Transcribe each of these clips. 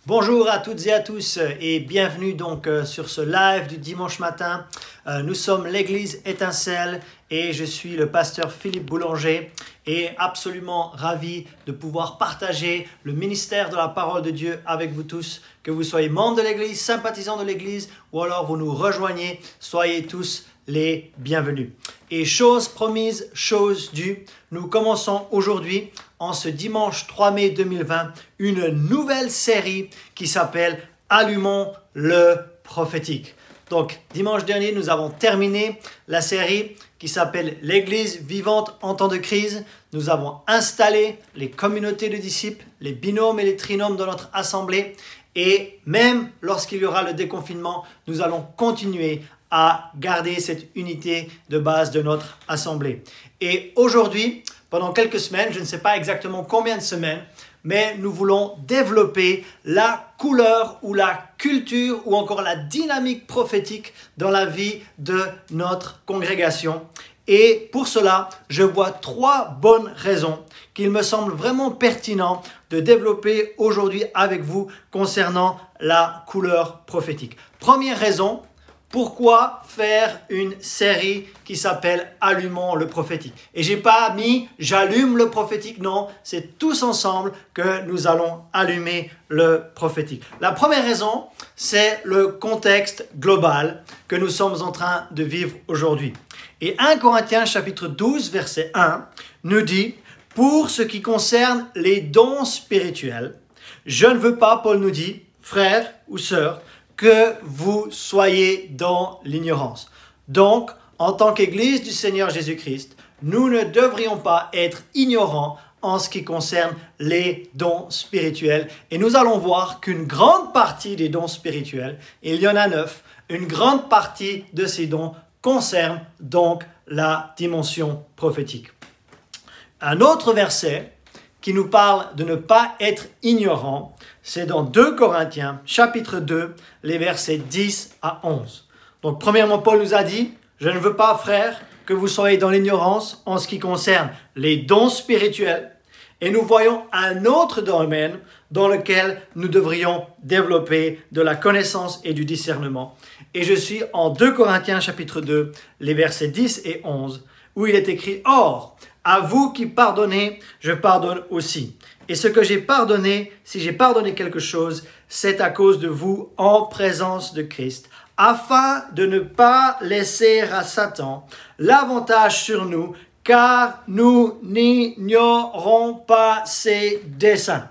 Bonjour à toutes et à tous et bienvenue donc sur ce live du dimanche matin. Nous sommes l'église Étincelle et je suis le pasteur Philippe Boulanger et absolument ravi de pouvoir partager le ministère de la parole de Dieu avec vous tous. Que vous soyez membre de l'église, sympathisant de l'église ou alors vous nous rejoignez, soyez tous les bienvenus. Et chose promise, chose due, nous commençons aujourd'hui, en ce dimanche 3 mai 2020, une nouvelle série qui s'appelle « Allumons le prophétique ». Donc, dimanche dernier, nous avons terminé la série qui s'appelle « L'Église vivante en temps de crise ». Nous avons installé les communautés de disciples, les binômes et les trinômes dans notre assemblée. Et même lorsqu'il y aura le déconfinement, nous allons continuer à garder cette unité de base de notre assemblée. Et aujourd'hui, pendant quelques semaines, je ne sais pas exactement combien de semaines, mais nous voulons développer la couleur ou la culture ou encore la dynamique prophétique dans la vie de notre congrégation. Et pour cela, je vois trois bonnes raisons qu'il me semble vraiment pertinent de développer aujourd'hui avec vous concernant la couleur prophétique. Première raison, pourquoi faire une série qui s'appelle « Allumons le prophétique ». Et je n'ai pas mis « J'allume le prophétique », non, c'est tous ensemble que nous allons allumer le prophétique. La première raison, c'est le contexte global que nous sommes en train de vivre aujourd'hui. Et 1 Corinthiens chapitre 12, verset 1 nous dit « Pour ce qui concerne les dons spirituels, je ne veux pas, Paul nous dit, frères ou sœurs, que vous soyez dans l'ignorance. » Donc, en tant qu'Église du Seigneur Jésus-Christ, nous ne devrions pas être ignorants en ce qui concerne les dons spirituels. Et nous allons voir qu'une grande partie des dons spirituels, il y en a 9, une grande partie de ces dons concerne donc la dimension prophétique. Un autre verset qui nous parle de ne pas être ignorant, c'est dans 2 Corinthiens, chapitre 2, les versets 10 à 11. Donc, premièrement, Paul nous a dit, « Je ne veux pas, frères, que vous soyez dans l'ignorance en ce qui concerne les dons spirituels. » Et nous voyons un autre domaine dans lequel nous devrions développer de la connaissance et du discernement. Et je suis en 2 Corinthiens, chapitre 2, les versets 10 et 11, où il est écrit, « Or, à vous qui pardonnez, je pardonne aussi. Et ce que j'ai pardonné, si j'ai pardonné quelque chose, c'est à cause de vous en présence de Christ, afin de ne pas laisser à Satan l'avantage sur nous, car nous n'ignorons pas ses desseins. »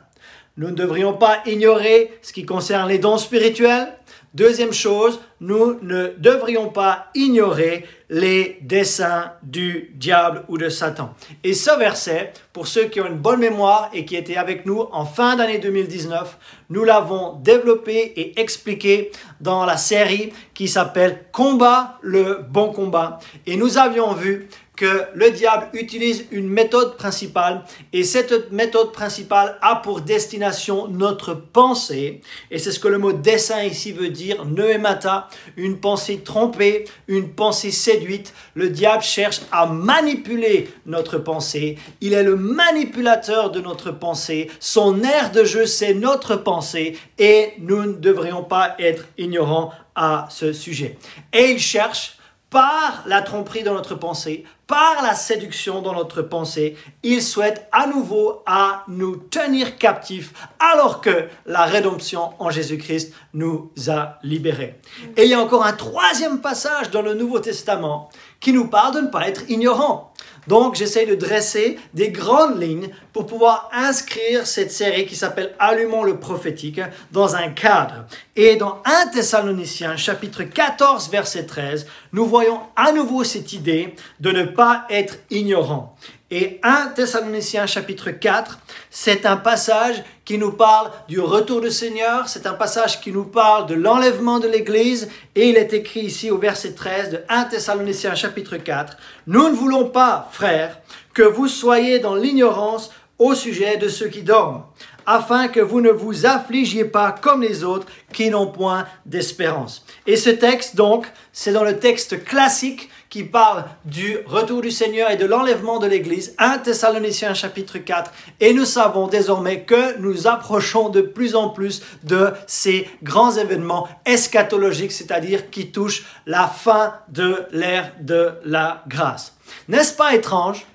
Nous ne devrions pas ignorer ce qui concerne les dons spirituels. Deuxième chose, nous ne devrions pas ignorer les desseins du diable ou de Satan. Et ce verset, pour ceux qui ont une bonne mémoire et qui étaient avec nous en fin d'année 2019, nous l'avons développé et expliqué dans la série qui s'appelle « Combat le bon combat ». Et nous avions vu que le diable utilise une méthode principale et cette méthode principale a pour destination notre pensée. Et c'est ce que le mot dessein ici veut dire, noemata, une pensée trompée, une pensée séduite. Le diable cherche à manipuler notre pensée. Il est le manipulateur de notre pensée. Son aire de jeu, c'est notre pensée et nous ne devrions pas être ignorants à ce sujet. Et il cherche par la tromperie dans notre pensée, par la séduction dans notre pensée, il souhaite à nouveau à nous tenir captifs alors que la rédemption en Jésus-Christ nous a libérés. Et il y a encore un troisième passage dans le Nouveau Testament qui nous parle de ne pas être ignorant. Donc, j'essaie de dresser des grandes lignes pour pouvoir inscrire cette série qui s'appelle « Allumons le prophétique » dans un cadre. Et dans 1 Thessaloniciens, chapitre 14, verset 13, nous voyons à nouveau cette idée de ne pas être ignorant. Et 1 Thessaloniciens, chapitre 4, c'est un passage qui nous parle du retour du Seigneur, c'est un passage qui nous parle de l'enlèvement de l'Église, et il est écrit ici au verset 13 de 1 Thessaloniciens, chapitre 4, « Nous ne voulons pas, frères, que vous soyez dans l'ignorance au sujet de ceux qui dorment, afin que vous ne vous affligiez pas comme les autres qui n'ont point d'espérance. Et ce texte, donc, c'est dans le texte classique qui parle du retour du Seigneur et de l'enlèvement de l'Église, 1 Thessaloniciens chapitre 4. Et nous savons désormais que nous approchons de plus en plus de ces grands événements eschatologiques, c'est-à-dire qui touchent la fin de l'ère de la grâce. N'est-ce pas étrange?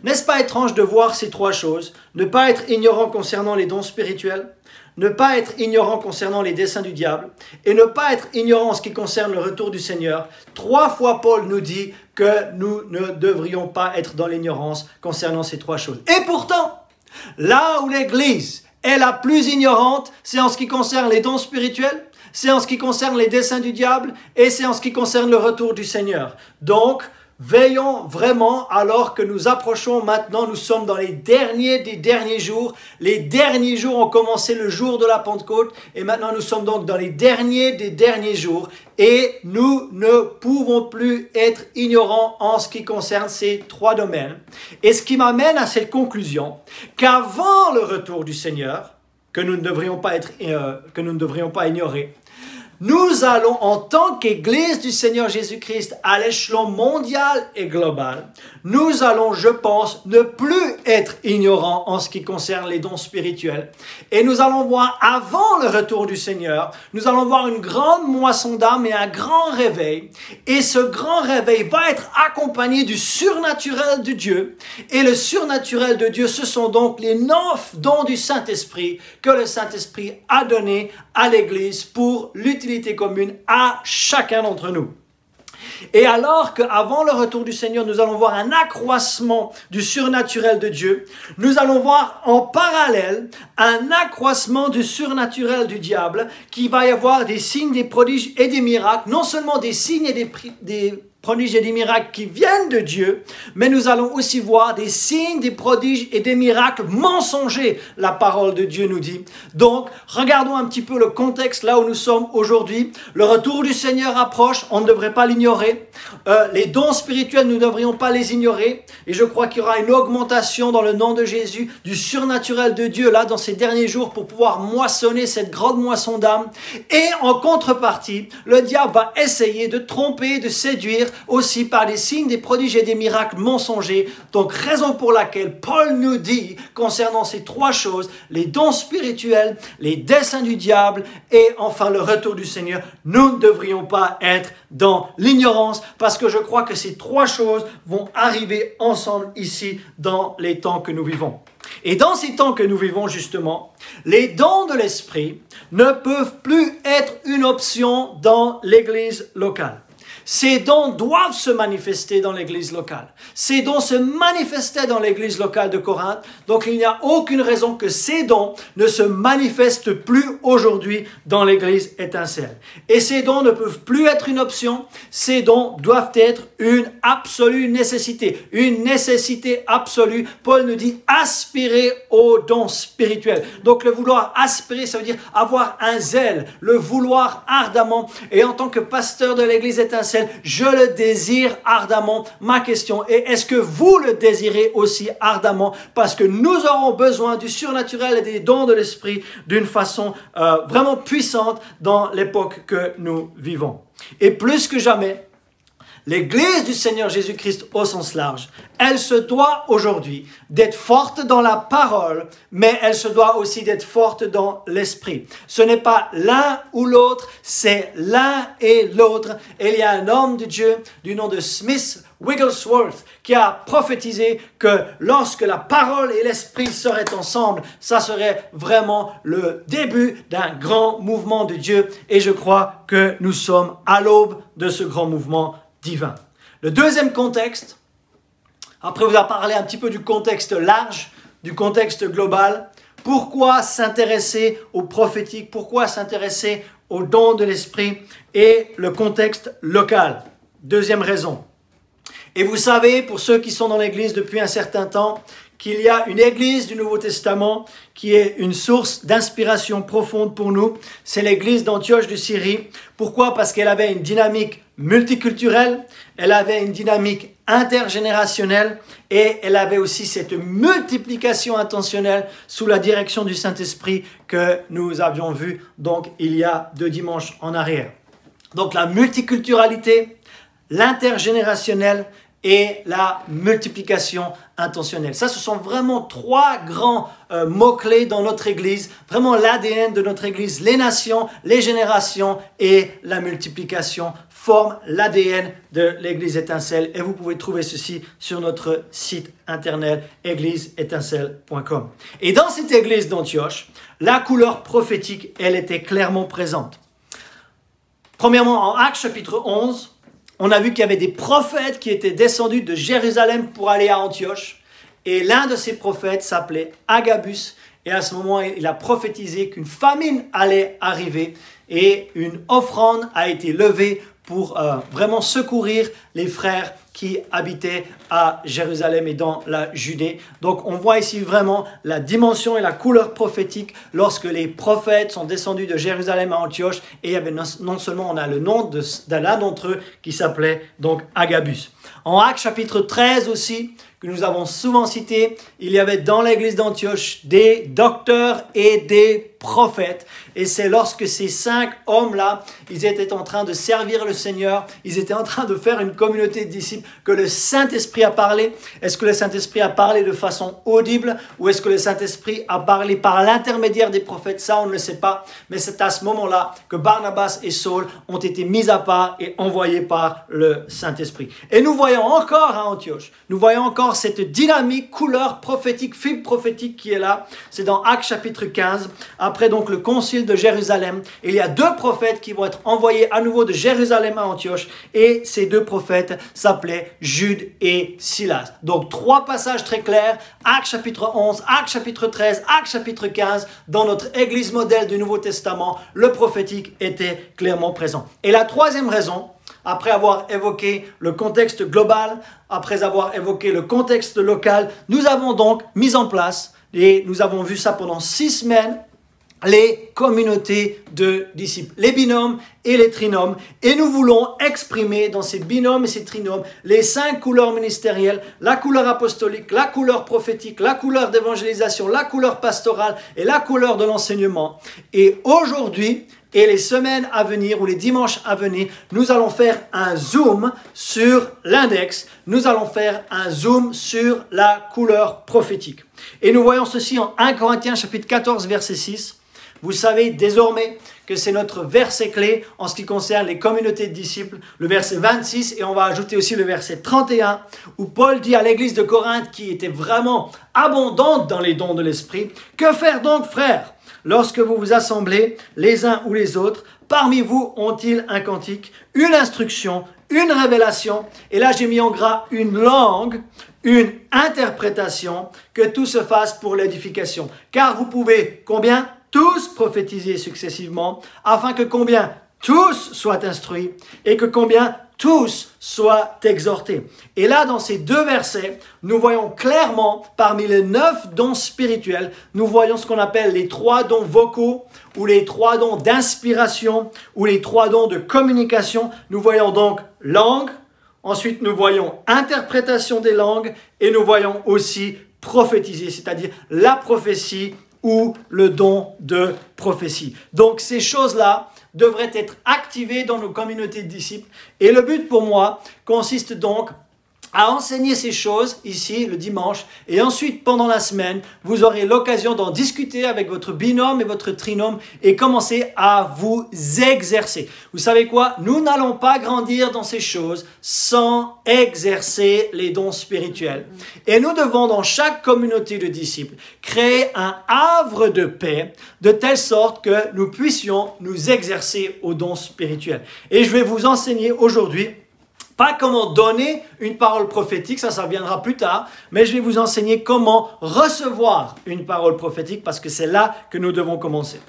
N'est-ce pas étrange de voir ces trois choses? Ne pas être ignorant concernant les dons spirituels, ne pas être ignorant concernant les desseins du diable et ne pas être ignorant en ce qui concerne le retour du Seigneur. 3 fois Paul nous dit que nous ne devrions pas être dans l'ignorance concernant ces trois choses. Et pourtant, là où l'Église est la plus ignorante, c'est en ce qui concerne les dons spirituels, c'est en ce qui concerne les desseins du diable et c'est en ce qui concerne le retour du Seigneur. Donc, veillons vraiment alors que nous approchons maintenant, nous sommes dans les derniers des derniers jours. Les derniers jours ont commencé le jour de la Pentecôte et maintenant nous sommes donc dans les derniers des derniers jours et nous ne pouvons plus être ignorants en ce qui concerne ces trois domaines. Et ce qui m'amène à cette conclusion qu'avant le retour du Seigneur, que nous ne devrions pas ignorer, nous allons, en tant qu'Église du Seigneur Jésus-Christ, à l'échelon mondial et global, nous allons, je pense, ne plus être ignorants en ce qui concerne les dons spirituels. Et nous allons voir, avant le retour du Seigneur, nous allons voir une grande moisson d'âmes et un grand réveil. Et ce grand réveil va être accompagné du surnaturel de Dieu. Et le surnaturel de Dieu, ce sont donc les 9 dons du Saint-Esprit que le Saint-Esprit a donnés à l'Église pour l'utilité commune à chacun d'entre nous. Et alors qu'avant le retour du Seigneur, nous allons voir un accroissement du surnaturel de Dieu, nous allons voir en parallèle un accroissement du surnaturel du diable, qui va y avoir des signes, des prodiges et des miracles, non seulement des signes et des prodiges et des miracles qui viennent de Dieu, mais nous allons aussi voir des signes, des prodiges et des miracles mensongers, la parole de Dieu nous dit. Donc, regardons un petit peu le contexte là où nous sommes aujourd'hui. Le retour du Seigneur approche, on ne devrait pas l'ignorer. Les dons spirituels, nous ne devrions pas les ignorer. Et je crois qu'il y aura une augmentation dans le nom de Jésus du surnaturel de Dieu là dans ces derniers jours pour pouvoir moissonner cette grande moisson d'âmes. Et en contrepartie, le diable va essayer de tromper, de séduire, aussi par des signes, des prodiges et des miracles mensongers. Donc, raison pour laquelle Paul nous dit, concernant ces trois choses, les dons spirituels, les desseins du diable et enfin le retour du Seigneur, nous ne devrions pas être dans l'ignorance parce que je crois que ces trois choses vont arriver ensemble ici dans les temps que nous vivons. Et dans ces temps que nous vivons justement, les dons de l'Esprit ne peuvent plus être une option dans l'Église locale. Ces dons doivent se manifester dans l'église locale. Ces dons se manifestaient dans l'église locale de Corinthe. Donc, il n'y a aucune raison que ces dons ne se manifestent plus aujourd'hui dans l'église étincelle. Et ces dons ne peuvent plus être une option. Ces dons doivent être une absolue nécessité. Une nécessité absolue. Paul nous dit aspirer aux dons spirituels. Donc, le vouloir aspirer, ça veut dire avoir un zèle, le vouloir ardemment. Et en tant que pasteur de l'église étincelle, je le désire ardemment. Ma question est, est-ce que vous le désirez aussi ardemment? Parce que nous aurons besoin du surnaturel et des dons de l'esprit d'une façon vraiment puissante dans l'époque que nous vivons. Et plus que jamais, l'Église du Seigneur Jésus-Christ au sens large, elle se doit aujourd'hui d'être forte dans la parole, mais elle se doit aussi d'être forte dans l'esprit. Ce n'est pas l'un ou l'autre, c'est l'un et l'autre. Et il y a un homme de Dieu du nom de Smith Wigglesworth qui a prophétisé que lorsque la parole et l'esprit seraient ensemble, ça serait vraiment le début d'un grand mouvement de Dieu. Et je crois que nous sommes à l'aube de ce grand mouvement divin. Le deuxième contexte, après vous avoir parlé un petit peu du contexte large, du contexte global, pourquoi s'intéresser au prophétique, pourquoi s'intéresser aux dons de l'esprit et le contexte local. Deuxième raison. Et vous savez, pour ceux qui sont dans l'église depuis un certain temps, qu'il y a une église du Nouveau Testament qui est une source d'inspiration profonde pour nous. C'est l'église d'Antioche de Syrie. Pourquoi? Parce qu'elle avait une dynamique multiculturelle, elle avait une dynamique intergénérationnelle et elle avait aussi cette multiplication intentionnelle sous la direction du Saint-Esprit que nous avions vu donc il y a 2 dimanches en arrière. Donc la multiculturalité, l'intergénérationnel et la multiplication intentionnelle. Ça, ce sont vraiment 3 grands mots-clés dans notre Église, vraiment l'ADN de notre Église. Les nations, les générations et la multiplication forment l'ADN de l'Église Étincelle. Et vous pouvez trouver ceci sur notre site internet égliseétincelle.com. Et dans cette Église d'Antioche, la couleur prophétique, elle était clairement présente. Premièrement, en Actes chapitre 11, on a vu qu'il y avait des prophètes qui étaient descendus de Jérusalem pour aller à Antioche. Et l'un de ces prophètes s'appelait Agabus. Et à ce moment, il a prophétisé qu'une famine allait arriver. Et une offrande a été levée pour vraiment secourir les frères qui habitaient à Jérusalem et dans la Judée. Donc on voit ici vraiment la dimension et la couleur prophétique lorsque les prophètes sont descendus de Jérusalem à Antioche. Et il y avait non seulement, on a le nom de l'un d'entre eux qui s'appelait donc Agabus. En Actes chapitre 13 aussi, que nous avons souvent cité, il y avait dans l'église d'Antioche des docteurs et des prophètes. Et c'est lorsque ces 5 hommes-là, ils étaient en train de servir le Seigneur, ils étaient en train de faire une communauté de disciples, que le Saint-Esprit a parlé. Est-ce que le Saint-Esprit a parlé de façon audible ou est-ce que le Saint-Esprit a parlé par l'intermédiaire des prophètes? Ça, on ne le sait pas. Mais c'est à ce moment-là que Barnabas et Saul ont été mis à part et envoyés par le Saint-Esprit. Et nous voyons encore à Antioche, nous voyons encore cette dynamique, couleur prophétique, fibre prophétique qui est là. C'est dans Actes chapitre 15. Après donc le concile de Jérusalem, il y a 2 prophètes qui vont être envoyés à nouveau de Jérusalem à Antioche. Et ces 2 prophètes s'appelaient Jude et Silas. Donc 3 passages très clairs. Actes chapitre 11, Actes chapitre 13, Actes chapitre 15. Dans notre église modèle du Nouveau Testament, le prophétique était clairement présent. Et la 3e raison, après avoir évoqué le contexte global, après avoir évoqué le contexte local, nous avons donc mis en place, et nous avons vu ça pendant 6 semaines, les communautés de disciples, les binômes et les trinômes. Et nous voulons exprimer dans ces binômes et ces trinômes les 5 couleurs ministérielles, la couleur apostolique, la couleur prophétique, la couleur d'évangélisation, la couleur pastorale et la couleur de l'enseignement. Et aujourd'hui, et les semaines à venir ou les dimanches à venir, nous allons faire un zoom sur l'index. Nous allons faire un zoom sur la couleur prophétique. Et nous voyons ceci en 1 Corinthiens chapitre 14 verset 6. Vous savez désormais que c'est notre verset clé en ce qui concerne les communautés de disciples, le verset 26, et on va ajouter aussi le verset 31, où Paul dit à l'église de Corinthe, qui était vraiment abondante dans les dons de l'esprit, « Que faire donc, frères ? Lorsque vous vous assemblez les uns ou les autres, parmi vous ont-ils un cantique, une instruction, une révélation ?» Et là, j'ai mis en gras une langue, une interprétation, que tout se fasse pour l'édification. Car vous pouvez, combien ? Tous prophétiser successivement, afin que combien tous soient instruits et que combien tous soient exhortés. Et là, dans ces 2 versets, nous voyons clairement, parmi les 9 dons spirituels, nous voyons ce qu'on appelle les 3 dons vocaux, ou les 3 dons d'inspiration, ou les 3 dons de communication. Nous voyons donc langue, ensuite nous voyons interprétation des langues, et nous voyons aussi prophétiser, c'est-à-dire la prophétie, ou le don de prophétie. Donc ces choses-là devraient être activées dans nos communautés de disciples. Et le but pour moi consiste donc à enseigner ces choses ici le dimanche et ensuite pendant la semaine, vous aurez l'occasion d'en discuter avec votre binôme et votre trinôme et commencer à vous exercer. Vous savez quoi? Nous n'allons pas grandir dans ces choses sans exercer les dons spirituels. Et nous devons dans chaque communauté de disciples créer un havre de paix de telle sorte que nous puissions nous exercer aux dons spirituels. Et je vais vous enseigner aujourd'hui pas comment donner une parole prophétique, ça viendra plus tard, mais je vais vous enseigner comment recevoir une parole prophétique parce que c'est là que nous devons commencer.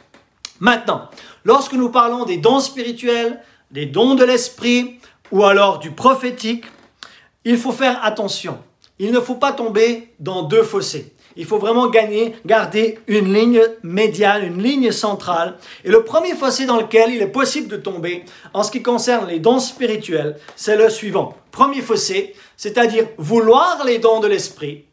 Maintenant, lorsque nous parlons des dons spirituels, des dons de l'esprit ou alors du prophétique, il faut faire attention. Il ne faut pas tomber dans 2 fossés. Il faut vraiment garder une ligne médiane, une ligne centrale. Et le premier fossé dans lequel il est possible de tomber, en ce qui concerne les dons spirituels, c'est le suivant. Premier fossé, c'est-à-dire vouloir les dons de l'esprit,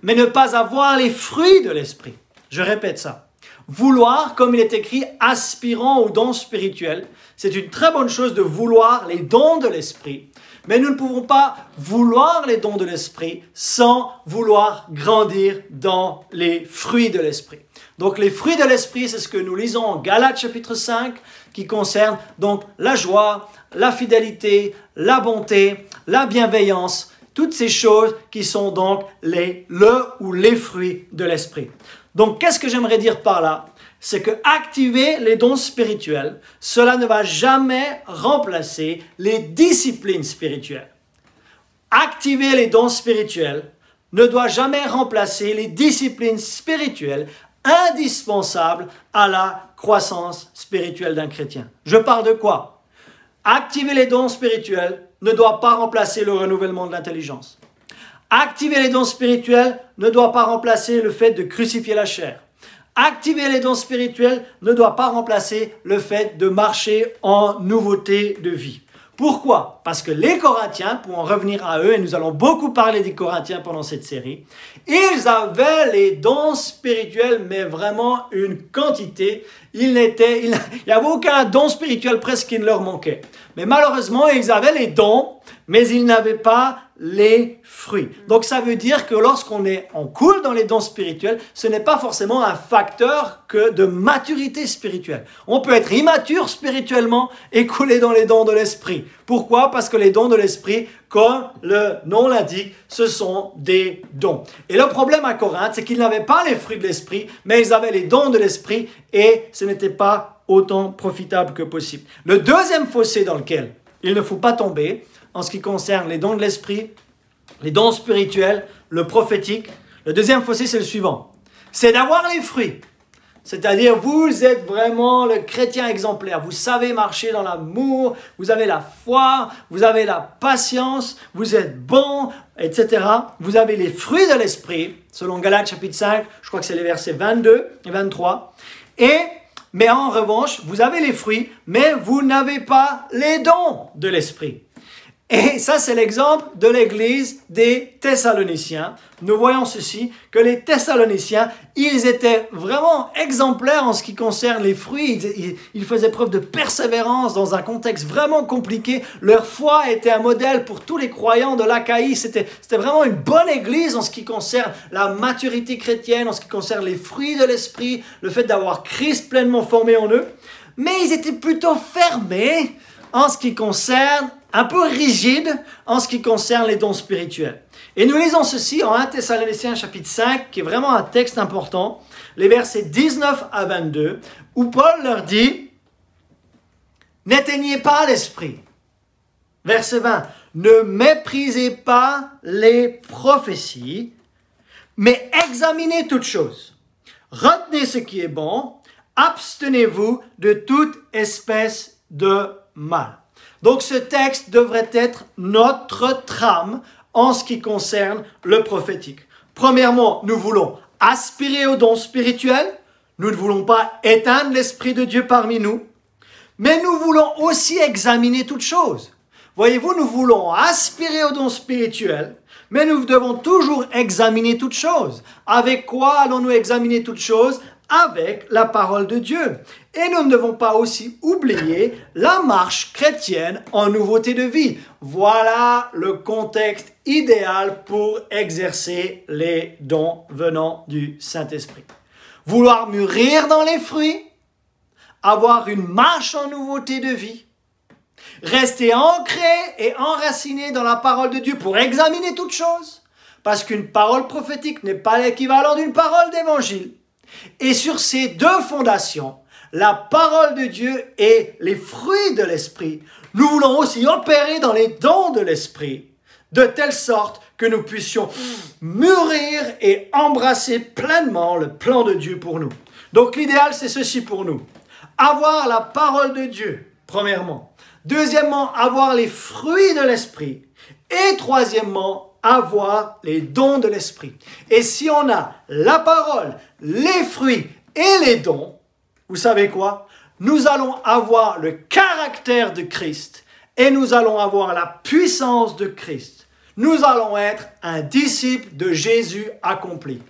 mais ne pas avoir les fruits de l'esprit. Je répète ça. Vouloir, comme il est écrit, aspirant aux dons spirituels, c'est une très bonne chose de vouloir les dons de l'esprit, mais nous ne pouvons pas vouloir les dons de l'esprit sans vouloir grandir dans les fruits de l'esprit. Donc les fruits de l'esprit, c'est ce que nous lisons en Galates chapitre 5, qui concerne donc la joie, la fidélité, la bonté, la bienveillance, toutes ces choses qui sont donc les fruits de l'esprit. Donc qu'est-ce que j'aimerais dire par là? C'est que activer les dons spirituels, cela ne va jamais remplacer les disciplines spirituelles. Activer les dons spirituels ne doit jamais remplacer les disciplines spirituelles indispensables à la croissance spirituelle d'un chrétien. Je parle de quoi? Activer les dons spirituels ne doit pas remplacer le renouvellement de l'intelligence. Activer les dons spirituels ne doit pas remplacer le fait de crucifier la chair. Activer les dons spirituels ne doit pas remplacer le fait de marcher en nouveauté de vie. Pourquoi? Parce que les Corinthiens, pour en revenir à eux, et nous allons beaucoup parler des Corinthiens pendant cette série, ils avaient les dons spirituels, mais vraiment une quantité. Il n'y avait aucun don spirituel presque qui ne leur manquait. Mais malheureusement, ils avaient les dons, mais ils n'avaient pas les fruits. Donc ça veut dire que lorsqu'on coule dans les dons spirituels, ce n'est pas forcément un facteur que de maturité spirituelle. On peut être immature spirituellement et couler dans les dons de l'esprit. Pourquoi? Parce que les dons de l'esprit, comme le nom l'indique, ce sont des dons. Et le problème à Corinthe, c'est qu'ils n'avaient pas les fruits de l'esprit, mais ils avaient les dons de l'esprit et ce n'était pas autant profitable que possible. Le deuxième fossé dans lequel il ne faut pas tomber, en ce qui concerne les dons de l'esprit, les dons spirituels, le prophétique, le deuxième fossé, c'est le suivant. C'est d'avoir les fruits. C'est-à-dire, vous êtes vraiment le chrétien exemplaire. Vous savez marcher dans l'amour, vous avez la foi, vous avez la patience, vous êtes bon, etc. Vous avez les fruits de l'esprit, selon Galates chapitre 5, je crois que c'est les versets 22 et 23. Mais en revanche, vous avez les fruits, mais vous n'avez pas les dons de l'esprit. Et ça, c'est l'exemple de l'église des Thessaloniciens. Nous voyons ceci, que les Thessaloniciens, ils étaient vraiment exemplaires en ce qui concerne les fruits. Ils faisaient preuve de persévérance dans un contexte vraiment compliqué. Leur foi était un modèle pour tous les croyants de l'Achaïe. C'était vraiment une bonne église en ce qui concerne la maturité chrétienne, en ce qui concerne les fruits de l'esprit, le fait d'avoir Christ pleinement formé en eux. Mais ils étaient plutôt fermés en ce qui concerne, un peu rigide en ce qui concerne les dons spirituels. Et nous lisons ceci en 1 Thessaloniciens chapitre 5, qui est vraiment un texte important, les versets 19 à 22, où Paul leur dit « N'éteignez pas l'esprit ». Verset 20, « Ne méprisez pas les prophéties, mais examinez toutes choses. Retenez ce qui est bon, abstenez-vous de toute espèce de mal. » Donc ce texte devrait être notre trame en ce qui concerne le prophétique. Premièrement, nous voulons aspirer aux dons spirituels. Nous ne voulons pas éteindre l'Esprit de Dieu parmi nous. Mais nous voulons aussi examiner toutes choses. Voyez-vous, nous voulons aspirer aux dons spirituels, mais nous devons toujours examiner toutes choses. Avec quoi allons-nous examiner toutes choses? Avec la parole de Dieu. Et nous ne devons pas aussi oublier la marche chrétienne en nouveauté de vie. Voilà le contexte idéal pour exercer les dons venant du Saint-Esprit. Vouloir mûrir dans les fruits, avoir une marche en nouveauté de vie, rester ancré et enraciné dans la parole de Dieu pour examiner toutes choses, parce qu'une parole prophétique n'est pas l'équivalent d'une parole d'évangile. Et sur ces deux fondations, la parole de Dieu et les fruits de l'Esprit, nous voulons aussi opérer dans les dons de l'Esprit, de telle sorte que nous puissions mûrir et embrasser pleinement le plan de Dieu pour nous. Donc l'idéal, c'est ceci pour nous. Avoir la parole de Dieu, premièrement. Deuxièmement, avoir les fruits de l'Esprit. Et troisièmement, avoir les dons de l'Esprit. Et si on a la parole, les fruits et les dons, vous savez quoi? Nous allons avoir le caractère de Christ et nous allons avoir la puissance de Christ. nous allons être un disciple de Jésus accompli.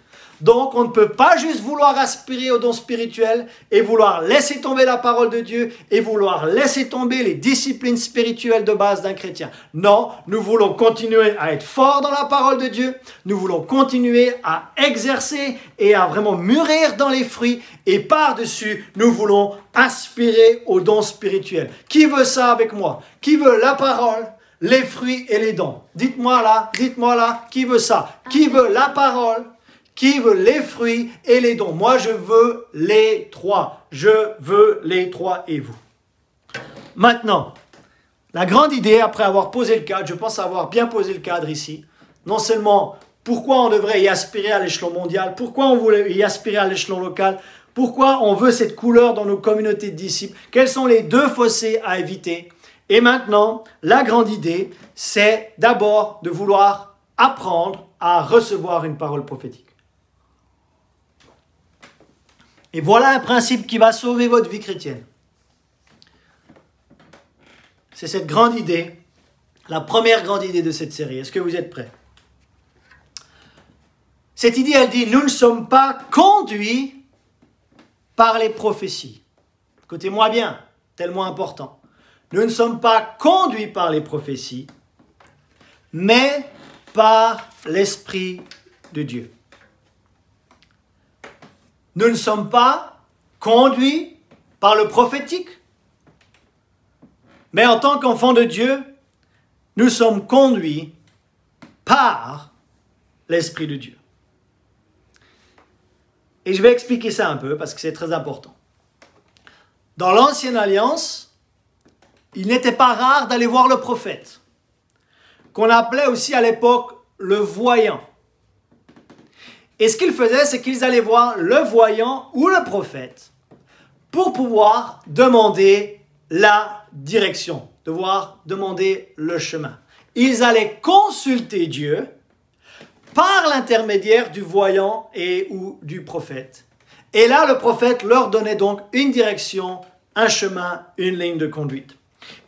Donc, on ne peut pas juste vouloir aspirer aux dons spirituels et vouloir laisser tomber la parole de Dieu et vouloir laisser tomber les disciplines spirituelles de base d'un chrétien. Non, nous voulons continuer à être forts dans la parole de Dieu. Nous voulons continuer à exercer et à vraiment mûrir dans les fruits. Et par-dessus, nous voulons aspirer aux dons spirituels. Qui veut ça avec moi? Qui veut la parole, les fruits et les dons? Dites-moi là, qui veut ça? Qui veut la parole? Qui veut les fruits et les dons? Moi, je veux les trois. Je veux les trois et vous. Maintenant, la grande idée, après avoir posé le cadre, je pense avoir bien posé le cadre ici. Non seulement pourquoi on devrait y aspirer à l'échelon mondial, pourquoi on voulait y aspirer à l'échelon local, pourquoi on veut cette couleur dans nos communautés de disciples, quels sont les deux fossés à éviter. Et maintenant, la grande idée, c'est d'abord de vouloir apprendre à recevoir une parole prophétique. Et voilà un principe qui va sauver votre vie chrétienne. C'est cette grande idée, la première grande idée de cette série. Est-ce que vous êtes prêts? Cette idée, elle dit, nous ne sommes pas conduits par les prophéties. Écoutez-moi bien, tellement important. Nous ne sommes pas conduits par les prophéties, mais par l'Esprit de Dieu. Nous ne sommes pas conduits par le prophétique, mais en tant qu'enfants de Dieu, nous sommes conduits par l'Esprit de Dieu. Et je vais expliquer ça un peu parce que c'est très important. Dans l'Ancienne Alliance, il n'était pas rare d'aller voir le prophète, qu'on appelait aussi à l'époque le voyant. Et ce qu'ils faisaient, c'est qu'ils allaient voir le voyant ou le prophète pour pouvoir demander la direction, demander le chemin. Ils allaient consulter Dieu par l'intermédiaire du voyant et ou du prophète. Et là, le prophète leur donnait donc une direction, un chemin, une ligne de conduite.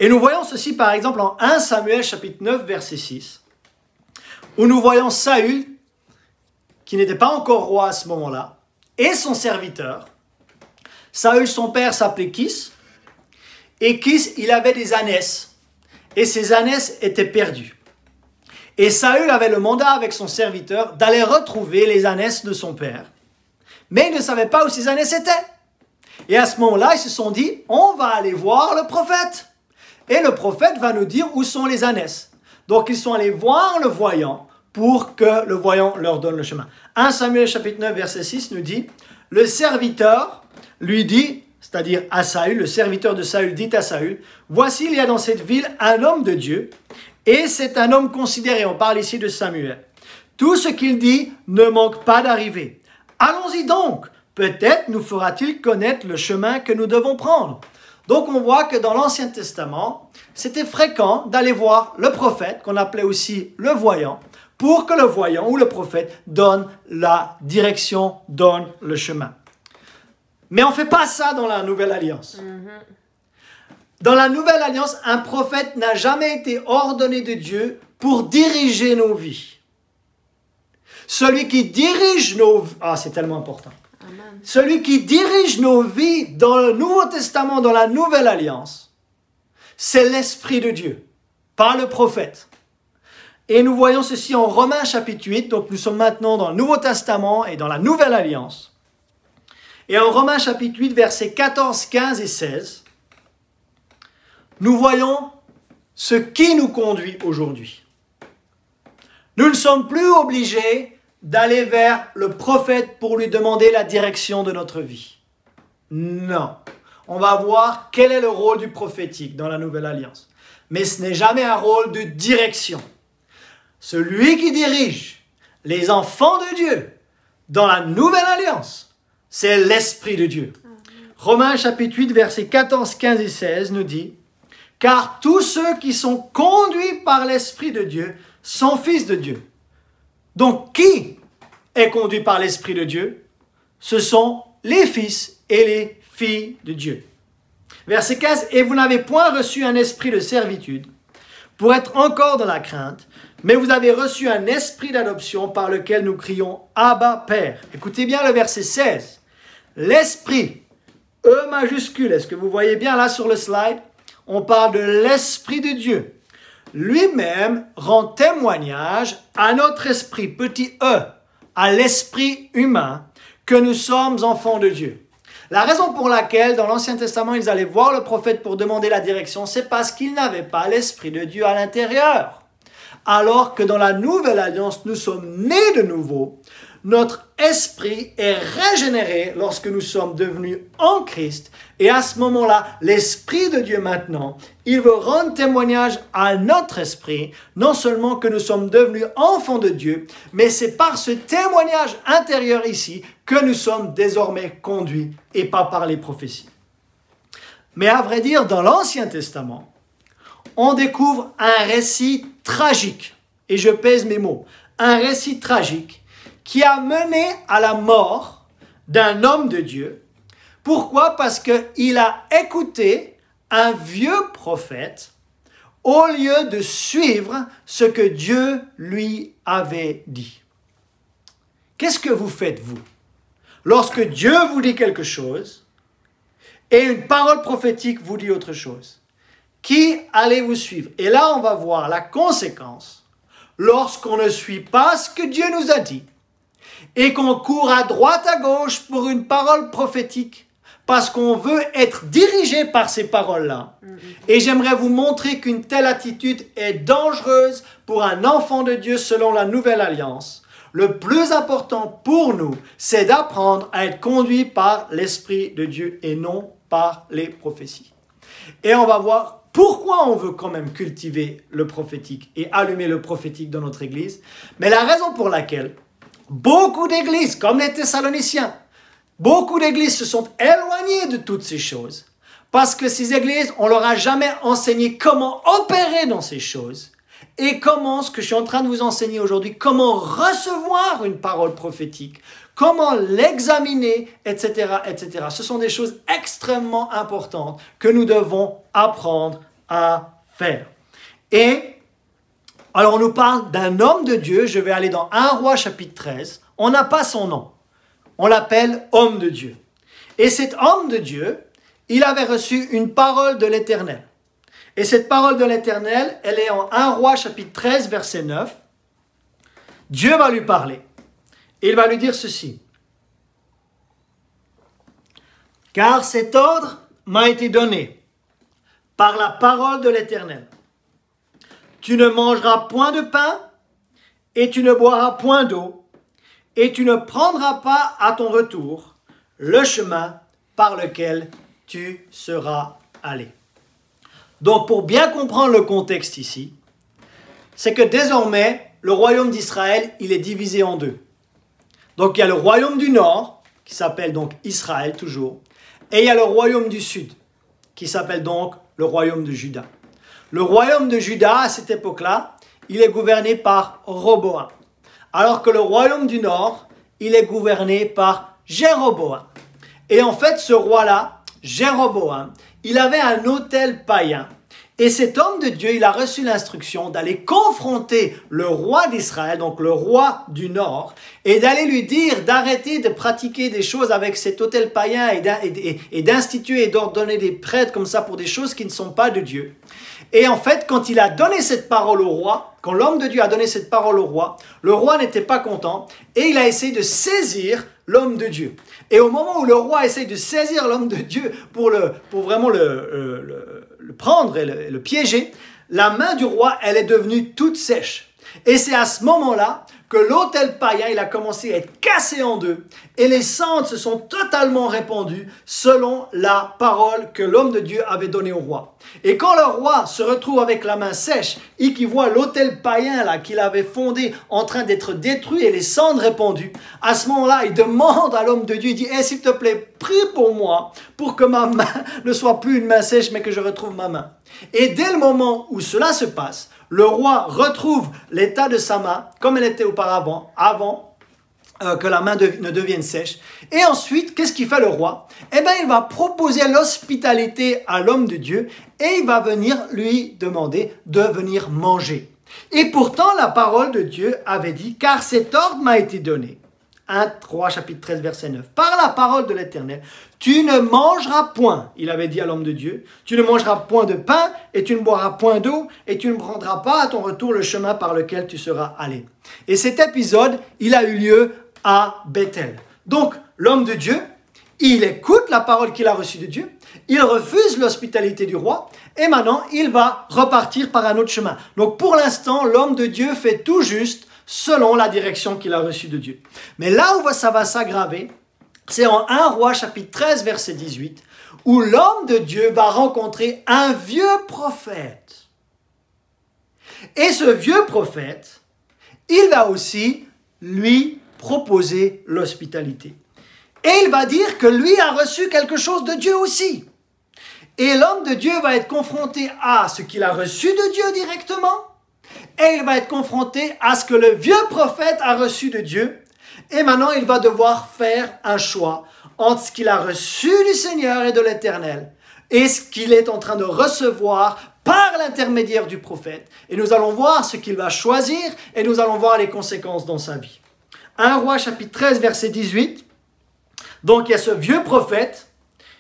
Et nous voyons ceci par exemple en 1 Samuel chapitre 9 verset 6, où nous voyons Saül, qui n'était pas encore roi à ce moment-là, et son serviteur. Saül, son père, s'appelait Kis, et Kis, il avait des ânesses, et ces ânesses étaient perdues. Et Saül avait le mandat avec son serviteur d'aller retrouver les ânesses de son père, mais il ne savait pas où ces ânesses étaient. Et à ce moment-là, ils se sont dit, on va aller voir le prophète, et le prophète va nous dire où sont les ânesses. Donc ils sont allés voir le voyant, pour que le voyant leur donne le chemin. 1 Samuel chapitre 9 verset 6 nous dit, le serviteur lui dit, c'est-à-dire à Saül, le serviteur de Saül dit à Saül, voici il y a dans cette ville un homme de Dieu, et c'est un homme considéré, on parle ici de Samuel. Tout ce qu'il dit ne manque pas d'arriver. Allons-y donc, peut-être nous fera-t-il connaître le chemin que nous devons prendre. Donc on voit que dans l'Ancien Testament, c'était fréquent d'aller voir le prophète, qu'on appelait aussi le voyant, pour que le voyant ou le prophète donne la direction, donne le chemin. Mais on ne fait pas ça dans la Nouvelle Alliance. Dans la Nouvelle Alliance, un prophète n'a jamais été ordonné de Dieu pour diriger nos vies. Celui qui dirige nos vies, c'est tellement important. Amen. Celui qui dirige nos vies dans le Nouveau Testament, dans la Nouvelle Alliance, c'est l'Esprit de Dieu, pas le prophète. Et nous voyons ceci en Romains chapitre 8, donc nous sommes maintenant dans le Nouveau Testament et dans la Nouvelle Alliance. Et en Romains chapitre 8, versets 14, 15 et 16, nous voyons ce qui nous conduit aujourd'hui. Nous ne sommes plus obligés d'aller vers le prophète pour lui demander la direction de notre vie. Non. On va voir quel est le rôle du prophétique dans la Nouvelle Alliance. Mais ce n'est jamais un rôle de direction. Celui qui dirige les enfants de Dieu dans la Nouvelle Alliance, c'est l'Esprit de Dieu. Romains chapitre 8, versets 14, 15 et 16 nous dit « Car tous ceux qui sont conduits par l'Esprit de Dieu sont fils de Dieu. » Donc, qui est conduit par l'Esprit de Dieu? Ce sont les fils et les filles de Dieu. Verset 15 « Et vous n'avez point reçu un esprit de servitude pour être encore dans la crainte, mais vous avez reçu un esprit d'adoption par lequel nous crions « Abba, Père ». Écoutez bien le verset 16. L'esprit, E majuscule, est-ce que vous voyez bien là sur le slide? On parle de l'Esprit de Dieu. Lui-même rend témoignage à notre esprit, petit e, à l'esprit humain, que nous sommes enfants de Dieu. La raison pour laquelle, dans l'Ancien Testament, ils allaient voir le prophète pour demander la direction, c'est parce qu'ils n'avaient pas l'Esprit de Dieu à l'intérieur. Alors que dans la Nouvelle Alliance, nous sommes nés de nouveau. Notre esprit est régénéré lorsque nous sommes devenus en Christ. Et à ce moment-là, l'Esprit de Dieu maintenant, il veut rendre témoignage à notre esprit, non seulement que nous sommes devenus enfants de Dieu, mais c'est par ce témoignage intérieur ici que nous sommes désormais conduits et pas par les prophéties. Mais à vrai dire, dans l'Ancien Testament, on découvre un récit tragique, et je pèse mes mots, un récit tragique qui a mené à la mort d'un homme de Dieu. Pourquoi? Parce qu'il a écouté un vieux prophète au lieu de suivre ce que Dieu lui avait dit. Qu'est-ce que vous faites, vous? Lorsque Dieu vous dit quelque chose et une parole prophétique vous dit autre chose, qui allez-vous suivre? Et là, on va voir la conséquence lorsqu'on ne suit pas ce que Dieu nous a dit et qu'on court à droite, à gauche pour une parole prophétique parce qu'on veut être dirigé par ces paroles-là. Et j'aimerais vous montrer qu'une telle attitude est dangereuse pour un enfant de Dieu selon la Nouvelle Alliance. Le plus important pour nous, c'est d'apprendre à être conduit par l'Esprit de Dieu et non par les prophéties. Et on va voir pourquoi on veut quand même cultiver le prophétique et allumer le prophétique dans notre Église. Mais la raison pour laquelle beaucoup d'églises, comme les Thessaloniciens, beaucoup d'églises se sont éloignées de toutes ces choses. Parce que ces églises, on leur a jamais enseigné comment opérer dans ces choses. Et comment, ce que je suis en train de vous enseigner aujourd'hui, comment recevoir une parole prophétique, comment l'examiner, etc., etc. Ce sont des choses extrêmement importantes que nous devons apprendre à faire. Et alors, on nous parle d'un homme de Dieu. Je vais aller dans 1 Roi chapitre 13. On n'a pas son nom. On l'appelle homme de Dieu. Et cet homme de Dieu, il avait reçu une parole de l'Éternel. Et cette parole de l'Éternel, elle est en 1 Roi chapitre 13, verset 9. Dieu va lui parler. Il va lui dire ceci. « Car cet ordre m'a été donné par la parole de l'Éternel. Tu ne mangeras point de pain, et tu ne boiras point d'eau, et tu ne prendras pas à ton retour le chemin par lequel tu seras allé. » Donc, pour bien comprendre le contexte ici, c'est que désormais, le royaume d'Israël, il est divisé en deux. Donc, il y a le royaume du nord, qui s'appelle donc Israël toujours, et il y a le royaume du sud, qui s'appelle donc le royaume de Juda. Le royaume de Juda, à cette époque-là, il est gouverné par Roboam. Alors que le royaume du nord, il est gouverné par Jéroboam. Et en fait, ce roi-là, Jéroboam, il avait un autel païen. Et cet homme de Dieu, il a reçu l'instruction d'aller confronter le roi d'Israël, donc le roi du Nord, et d'aller lui dire d'arrêter de pratiquer des choses avec cet autel païen et d'instituer et d'ordonner des prêtres comme ça pour des choses qui ne sont pas de Dieu. Et en fait, quand il a donné cette parole au roi, quand l'homme de Dieu a donné cette parole au roi, le roi n'était pas content et il a essayé de saisir l'homme de Dieu. Et au moment où le roi essaye de saisir l'homme de Dieu pour vraiment le prendre et le piéger, la main du roi, elle est devenue toute sèche. Et c'est à ce moment-là que l'autel païen, il a commencé à être cassé en deux et les cendres se sont totalement répandues selon la parole que l'homme de Dieu avait donnée au roi. Et quand le roi se retrouve avec la main sèche et qu'il voit l'autel païen là qu'il avait fondé en train d'être détruit et les cendres répandues, à ce moment-là, il demande à l'homme de Dieu, il dit hey, « s'il te plaît, prie pour moi pour que ma main ne soit plus une main sèche mais que je retrouve ma main. » Et dès le moment où cela se passe, le roi retrouve l'état de sa main comme elle était auparavant, que la main ne devienne sèche. Et ensuite, qu'est-ce qu'il fait le roi? Eh bien, il va proposer l'hospitalité à l'homme de Dieu et il va venir lui demander de venir manger. Et pourtant, la parole de Dieu avait dit, car cet ordre m'a été donné. 1 Roi chapitre 13 verset 9. Par la parole de l'Éternel, tu ne mangeras point, il avait dit à l'homme de Dieu, tu ne mangeras point de pain et tu ne boiras point d'eau et tu ne prendras pas à ton retour le chemin par lequel tu seras allé. Et cet épisode, il a eu lieu à Bethel. Donc, l'homme de Dieu, il écoute la parole qu'il a reçue de Dieu, il refuse l'hospitalité du roi, et maintenant, il va repartir par un autre chemin. Donc, pour l'instant, l'homme de Dieu fait tout juste selon la direction qu'il a reçue de Dieu. Mais là où ça va s'aggraver, c'est en 1 Roi chapitre 13, verset 18, où l'homme de Dieu va rencontrer un vieux prophète. Et ce vieux prophète, il va aussi lui proposer l'hospitalité. Et il va dire que lui a reçu quelque chose de Dieu aussi. Et l'homme de Dieu va être confronté à ce qu'il a reçu de Dieu directement, et il va être confronté à ce que le vieux prophète a reçu de Dieu. Et maintenant, il va devoir faire un choix entre ce qu'il a reçu du Seigneur et de l'Éternel et ce qu'il est en train de recevoir par l'intermédiaire du prophète. Et nous allons voir ce qu'il va choisir et nous allons voir les conséquences dans sa vie. 1 Roi chapitre 13 verset 18. Donc il y a ce vieux prophète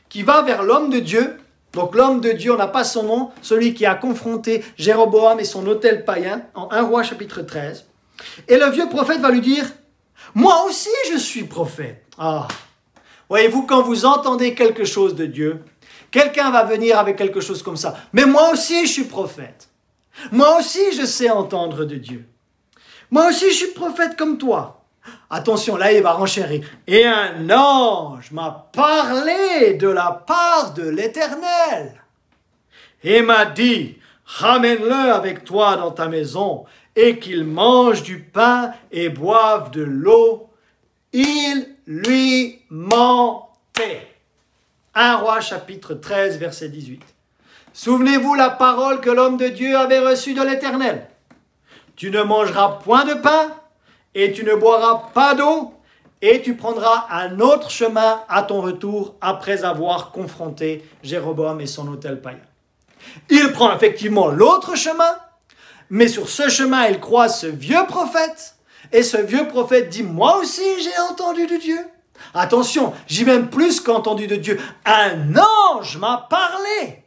qui va vers l'homme de Dieu. Donc l'homme de Dieu, on n'a pas son nom, celui qui a confronté Jéroboam et son autel païen en 1 Roi chapitre 13. Et le vieux prophète va lui dire, moi aussi je suis prophète. Ah, voyez-vous, quand vous entendez quelque chose de Dieu, quelqu'un va venir avec quelque chose comme ça. Mais moi aussi je suis prophète. Moi aussi je sais entendre de Dieu. Moi aussi je suis prophète comme toi. Attention, là il va renchérir. Et un ange m'a parlé de la part de l'Éternel. Et m'a dit, ramène-le avec toi dans ta maison et qu'il mange du pain et boive de l'eau. Il lui mentait. 1 Roi chapitre 13 verset 18. Souvenez-vous la parole que l'homme de Dieu avait reçue de l'Éternel. Tu ne mangeras point de pain et tu ne boiras pas d'eau, et tu prendras un autre chemin à ton retour après avoir confronté Jéroboam et son autel païen. Il prend effectivement l'autre chemin, mais sur ce chemin, il croise ce vieux prophète, et ce vieux prophète dit, moi aussi j'ai entendu de Dieu. Attention, j'ai même plus qu'entendu de Dieu. Un ange m'a parlé,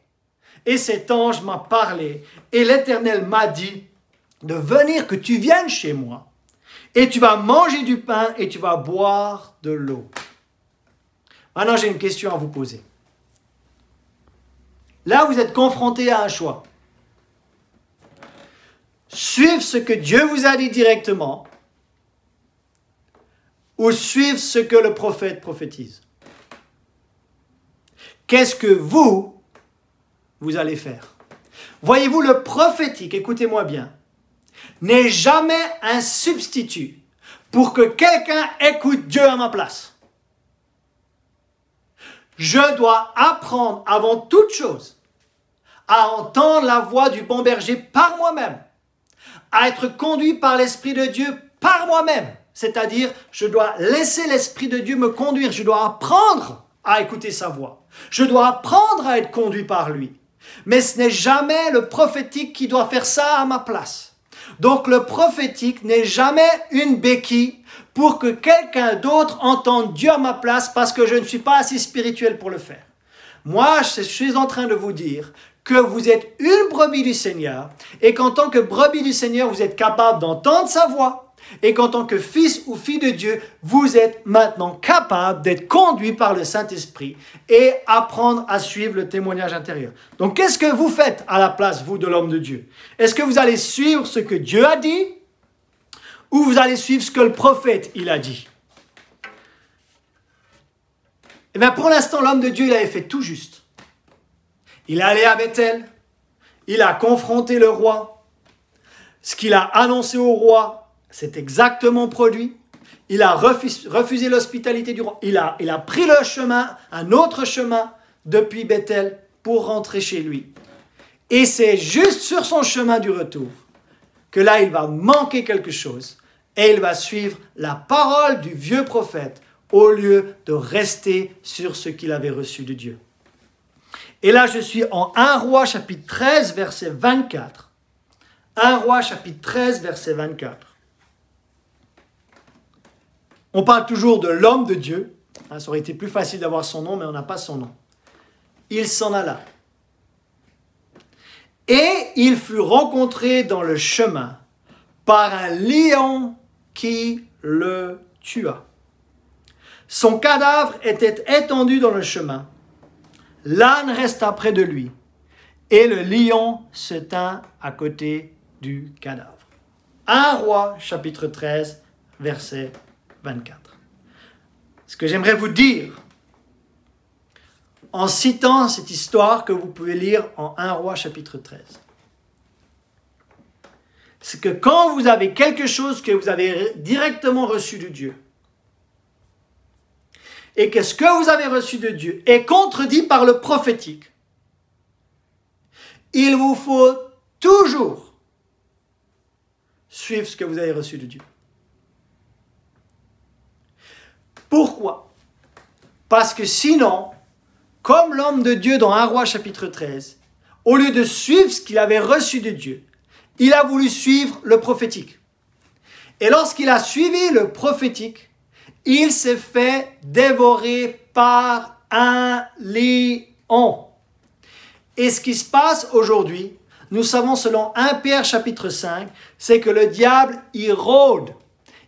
et cet ange m'a parlé, et l'Éternel m'a dit de venir, que tu viennes chez moi. Et tu vas manger du pain et tu vas boire de l'eau. Maintenant, j'ai une question à vous poser. Là, vous êtes confronté à un choix. Suivre ce que Dieu vous a dit directement ou suivre ce que le prophète prophétise. Qu'est-ce que vous allez faire? Voyez-vous, le prophétique, écoutez-moi bien, n'est jamais un substitut pour que quelqu'un écoute Dieu à ma place. Je dois apprendre avant toute chose à entendre la voix du bon berger par moi-même, à être conduit par l'Esprit de Dieu par moi-même. C'est-à-dire, je dois laisser l'Esprit de Dieu me conduire. Je dois apprendre à écouter sa voix. Je dois apprendre à être conduit par lui. Mais ce n'est jamais le prophétique qui doit faire ça à ma place. Donc le prophétique n'est jamais une béquille pour que quelqu'un d'autre entende Dieu à ma place parce que je ne suis pas assez spirituel pour le faire. Moi, je suis en train de vous dire que vous êtes une brebis du Seigneur et qu'en tant que brebis du Seigneur, vous êtes capable d'entendre sa voix et qu'en tant que fils ou fille de Dieu, vous êtes maintenant capable d'être conduit par le Saint-Esprit et apprendre à suivre le témoignage intérieur. Donc, qu'est-ce que vous faites à la place, vous, de l'homme de Dieu? Est-ce que vous allez suivre ce que Dieu a dit ou vous allez suivre ce que le prophète, il a dit? Eh bien, pour l'instant, l'homme de Dieu, il avait fait tout juste. Il est allé à Bethel, il a confronté le roi. Ce qu'il a annoncé au roi, c'est exactement produit. Il a refusé l'hospitalité du roi. Il a pris le chemin, un autre chemin, depuis Bethel pour rentrer chez lui. Et c'est juste sur son chemin du retour que là, il va manquer quelque chose. et il va suivre la parole du vieux prophète au lieu de rester sur ce qu'il avait reçu de Dieu. Et là, je suis en 1 Roi chapitre 13, verset 24. 1 Roi chapitre 13, verset 24. On parle toujours de l'homme de Dieu. Ça aurait été plus facile d'avoir son nom, mais on n'a pas son nom. Il s'en alla. Et il fut rencontré dans le chemin par un lion qui le tua. Son cadavre était étendu dans le chemin. L'âne resta près de lui. Et le lion se tint à côté du cadavre. 1 Roi, chapitre 13, verset 24. Ce que j'aimerais vous dire, en citant cette histoire que vous pouvez lire en 1 Roi, chapitre 13, c'est que quand vous avez quelque chose que vous avez directement reçu de Dieu, et que ce que vous avez reçu de Dieu est contredit par le prophétique, il vous faut toujours suivre ce que vous avez reçu de Dieu. Pourquoi? Parce que sinon, comme l'homme de Dieu dans 1 Roi chapitre 13, au lieu de suivre ce qu'il avait reçu de Dieu, il a voulu suivre le prophétique. Et lorsqu'il a suivi le prophétique, il s'est fait dévorer par un lion. Et ce qui se passe aujourd'hui, nous savons selon 1 Pierre chapitre 5, c'est que le diable, il rôde.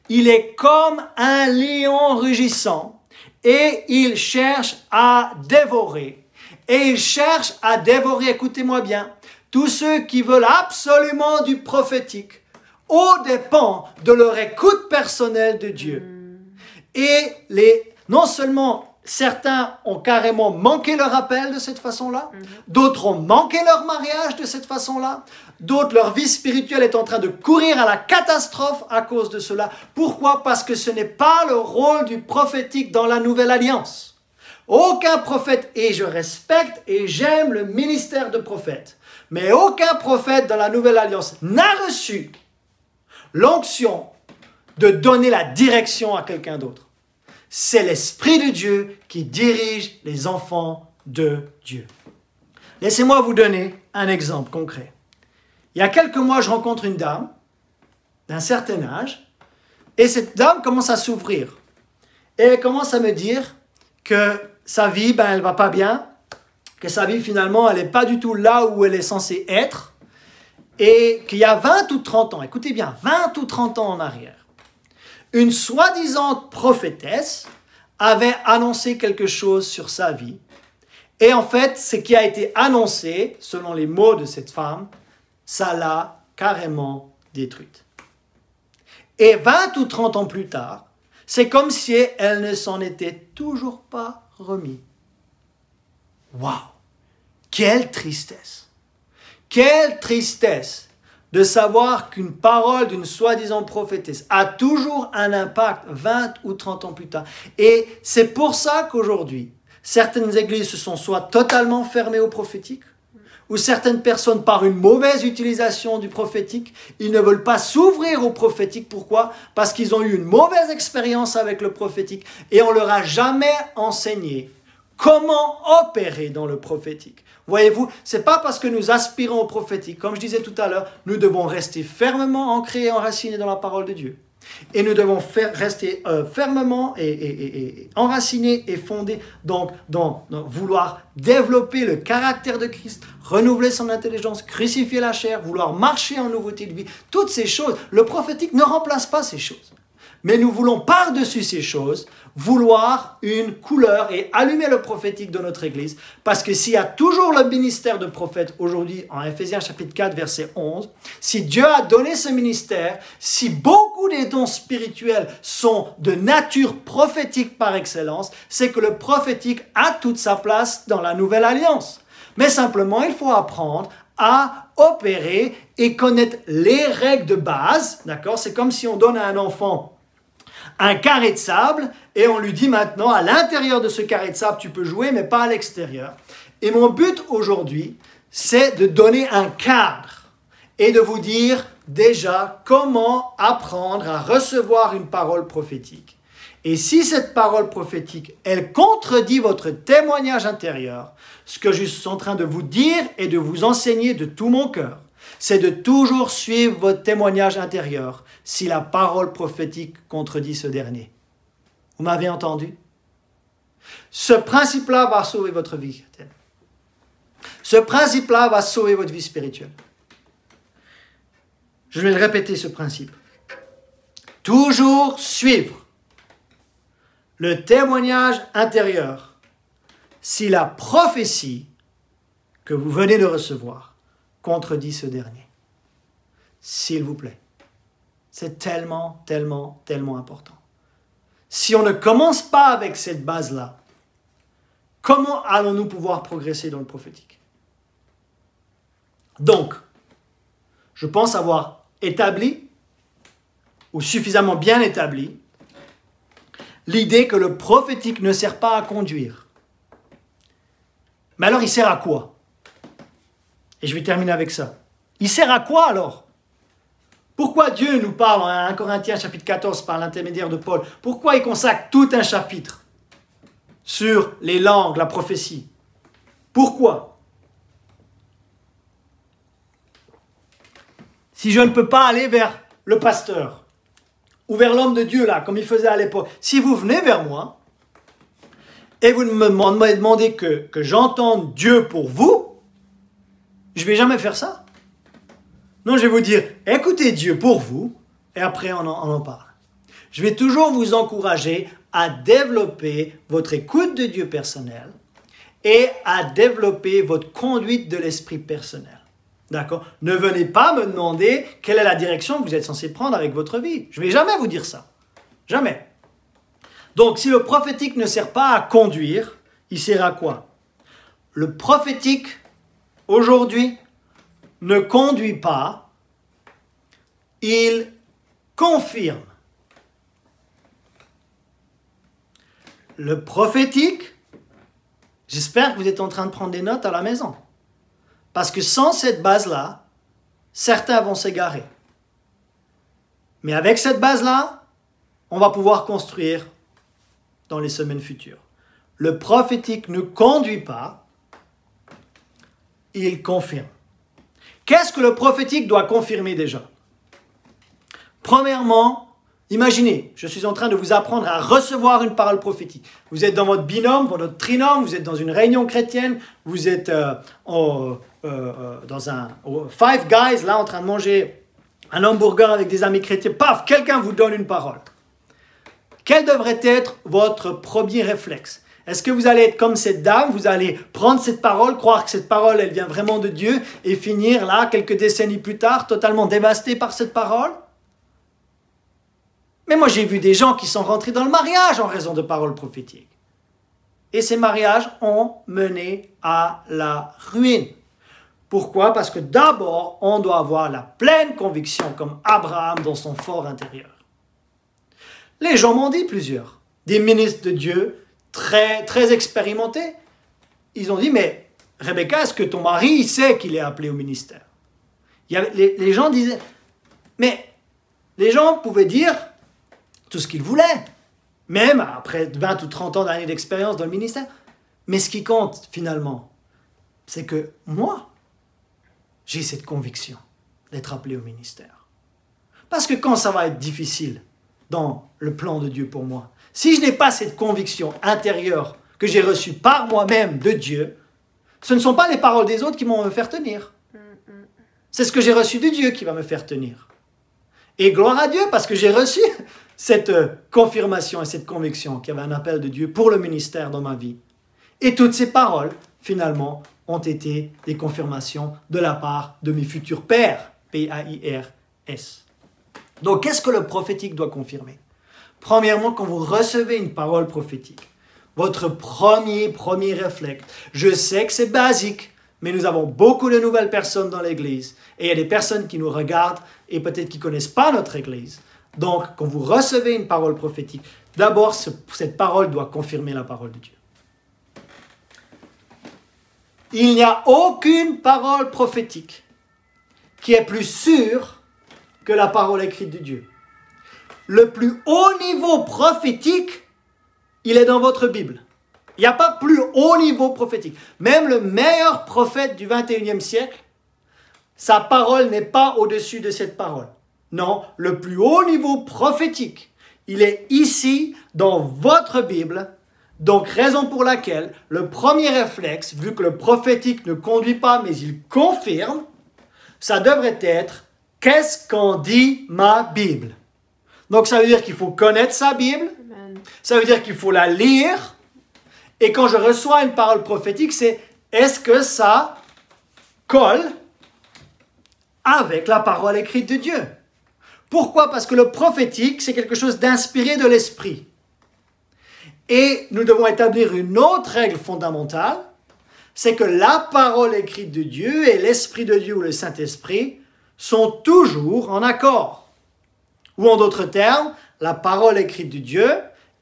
Il est comme un lion rugissant et il cherche à dévorer. Et il cherche à dévorer, écoutez-moi bien, tous ceux qui veulent absolument du prophétique aux dépens de leur écoute personnelle de Dieu. Et non seulement certains ont carrément manqué leur appel de cette façon-là, d'autres ont manqué leur mariage de cette façon-là, d'autres, leur vie spirituelle est en train de courir à la catastrophe à cause de cela. Pourquoi? Parce que ce n'est pas le rôle du prophétique dans la Nouvelle Alliance. Aucun prophète, et je respecte et j'aime le ministère de prophète, mais aucun prophète dans la Nouvelle Alliance n'a reçu l'onction de donner la direction à quelqu'un d'autre. C'est l'Esprit de Dieu qui dirige les enfants de Dieu. Laissez-moi vous donner un exemple concret. Il y a quelques mois, je rencontre une dame d'un certain âge et cette dame commence à s'ouvrir. Et elle commence à me dire que sa vie, elle ne va pas bien, que sa vie finalement, elle n'est pas du tout là où elle est censée être et qu'il y a 20 ou 30 ans, écoutez bien, 20 ou 30 ans en arrière, une soi-disant prophétesse avait annoncé quelque chose sur sa vie. Et en fait, ce qui a été annoncé, selon les mots de cette femme, ça l'a carrément détruite. Et 20 ou 30 ans plus tard, c'est comme si elle ne s'en était toujours pas remise. Waouh! Quelle tristesse! Quelle tristesse de savoir qu'une parole d'une soi-disant prophétesse a toujours un impact 20 ou 30 ans plus tard. Et c'est pour ça qu'aujourd'hui, certaines églises se sont soit totalement fermées au prophétique, ou certaines personnes, par une mauvaise utilisation du prophétique, ils ne veulent pas s'ouvrir au prophétique. Pourquoi? Parce qu'ils ont eu une mauvaise expérience avec le prophétique et on ne leur a jamais enseigné comment opérer dans le prophétique. Voyez-vous, ce n'est pas parce que nous aspirons au prophétique, comme je disais tout à l'heure, nous devons rester fermement ancrés et enracinés dans la parole de Dieu. Et nous devons rester fermement et enracinés et fondés donc, dans vouloir développer le caractère de Christ, renouveler son intelligence, crucifier la chair, vouloir marcher en nouveauté de vie. Toutes ces choses, le prophétique ne remplace pas ces choses. Mais nous voulons par-dessus ces choses, vouloir une couleur et allumer le prophétique de notre Église. Parce que s'il y a toujours le ministère de prophète aujourd'hui, en Ephésiens chapitre 4, verset 11, si Dieu a donné ce ministère, si beaucoup des dons spirituels sont de nature prophétique par excellence, c'est que le prophétique a toute sa place dans la Nouvelle Alliance. Mais simplement, il faut apprendre à opérer et connaître les règles de base. D'accord? C'est comme si on donne à un enfant un carré de sable et on lui dit maintenant à l'intérieur de ce carré de sable tu peux jouer mais pas à l'extérieur. Et mon but aujourd'hui c'est de donner un cadre et de vous dire déjà comment apprendre à recevoir une parole prophétique. Et si cette parole prophétique, elle contredit votre témoignage intérieur, ce que je suis en train de vous dire et de vous enseigner de tout mon cœur, c'est de toujours suivre votre témoignage intérieur si la parole prophétique contredit ce dernier. Vous m'avez entendu? Ce principe-là va sauver votre vie chrétienne. Ce principe-là va sauver votre vie spirituelle. Je vais le répéter, ce principe. Toujours suivre le témoignage intérieur si la prophétie que vous venez de recevoir contredit ce dernier. S'il vous plaît. C'est tellement, tellement, tellement important. Si on ne commence pas avec cette base-là, comment allons-nous pouvoir progresser dans le prophétique? Donc, je pense avoir établi, ou suffisamment bien établi, l'idée que le prophétique ne sert pas à conduire. Mais alors, il sert à quoi? Et je vais terminer avec ça. Il sert à quoi alors? Pourquoi Dieu nous parle en 1 Corinthiens chapitre 14 par l'intermédiaire de Paul? Pourquoi il consacre tout un chapitre sur les langues, la prophétie? Pourquoi? Si je ne peux pas aller vers le pasteur ou vers l'homme de Dieu, là, comme il faisait à l'époque, si vous venez vers moi et vous me demandez que j'entende Dieu pour vous, je ne vais jamais faire ça. Non, je vais vous dire, écoutez Dieu pour vous, et après on en parle. Je vais toujours vous encourager à développer votre écoute de Dieu personnelle et à développer votre conduite de l'esprit personnel. D'accord? Ne venez pas me demander quelle est la direction que vous êtes censé prendre avec votre vie. Je ne vais jamais vous dire ça. Jamais. Donc, si le prophétique ne sert pas à conduire, il sert à quoi? Le prophétique, aujourd'hui, ne conduit pas, il confirme. Le prophétique, j'espère que vous êtes en train de prendre des notes à la maison. Parce que sans cette base-là, certains vont s'égarer. Mais avec cette base-là, on va pouvoir construire dans les semaines futures. Le prophétique ne conduit pas, il confirme. Qu'est-ce que le prophétique doit confirmer déjà? Premièrement, imaginez, je suis en train de vous apprendre à recevoir une parole prophétique. Vous êtes dans votre binôme, dans votre trinôme, vous êtes dans une réunion chrétienne, vous êtes dans un Five Guys, là, en train de manger un hamburger avec des amis chrétiens. Paf, quelqu'un vous donne une parole. Quel devrait être votre premier réflexe? Est-ce que vous allez être comme cette dame, vous allez prendre cette parole, croire que cette parole, elle vient vraiment de Dieu et finir là, quelques décennies plus tard, totalement dévasté par cette parole? Mais moi, j'ai vu des gens qui sont rentrés dans le mariage en raison de paroles prophétiques. Et ces mariages ont mené à la ruine. Pourquoi? Parce que d'abord, on doit avoir la pleine conviction, comme Abraham dans son fort intérieur. Les gens m'ont dit plusieurs, des ministres de Dieu, très expérimentés. Ils ont dit, mais Rebecca, est-ce que ton mari il sait qu'il est appelé au ministère? Les gens disaient, mais les gens pouvaient dire tout ce qu'ils voulaient, même après 20 ou 30 ans d'années d'expérience dans le ministère. Mais ce qui compte finalement, c'est que moi, j'ai cette conviction d'être appelé au ministère. Parce que quand ça va être difficile dans le plan de Dieu pour moi, si je n'ai pas cette conviction intérieure que j'ai reçue par moi-même de Dieu, ce ne sont pas les paroles des autres qui vont me faire tenir. C'est ce que j'ai reçu de Dieu qui va me faire tenir. Et gloire à Dieu parce que j'ai reçu cette confirmation et cette conviction qu'il y avait un appel de Dieu pour le ministère dans ma vie. Et toutes ces paroles, finalement, ont été des confirmations de la part de mes futurs pères, P-A-I-R-S. Donc, qu'est-ce que le prophétique doit confirmer? Premièrement, quand vous recevez une parole prophétique, votre premier réflexe, je sais que c'est basique, mais nous avons beaucoup de nouvelles personnes dans l'Église, et il y a des personnes qui nous regardent et peut-être qui ne connaissent pas notre Église. Donc, quand vous recevez une parole prophétique, d'abord, cette parole doit confirmer la parole de Dieu. Il n'y a aucune parole prophétique qui est plus sûre que la parole écrite de Dieu. Le plus haut niveau prophétique, il est dans votre Bible. Il n'y a pas plus haut niveau prophétique. Même le meilleur prophète du 21e siècle, sa parole n'est pas au-dessus de cette parole. Non, le plus haut niveau prophétique, il est ici dans votre Bible. Donc, raison pour laquelle le premier réflexe, vu que le prophétique ne conduit pas mais il confirme, ça devrait être « Qu'est-ce qu'en dit ma Bible ?» Donc, ça veut dire qu'il faut connaître sa Bible, Amen. Ça veut dire qu'il faut la lire. Et quand je reçois une parole prophétique, c'est est-ce que ça colle avec la parole écrite de Dieu? Pourquoi? Parce que le prophétique, c'est quelque chose d'inspiré de l'esprit. Et nous devons établir une autre règle fondamentale, c'est que la parole écrite de Dieu et l'Esprit de Dieu ou le Saint-Esprit sont toujours en accord. Ou en d'autres termes, la parole écrite de Dieu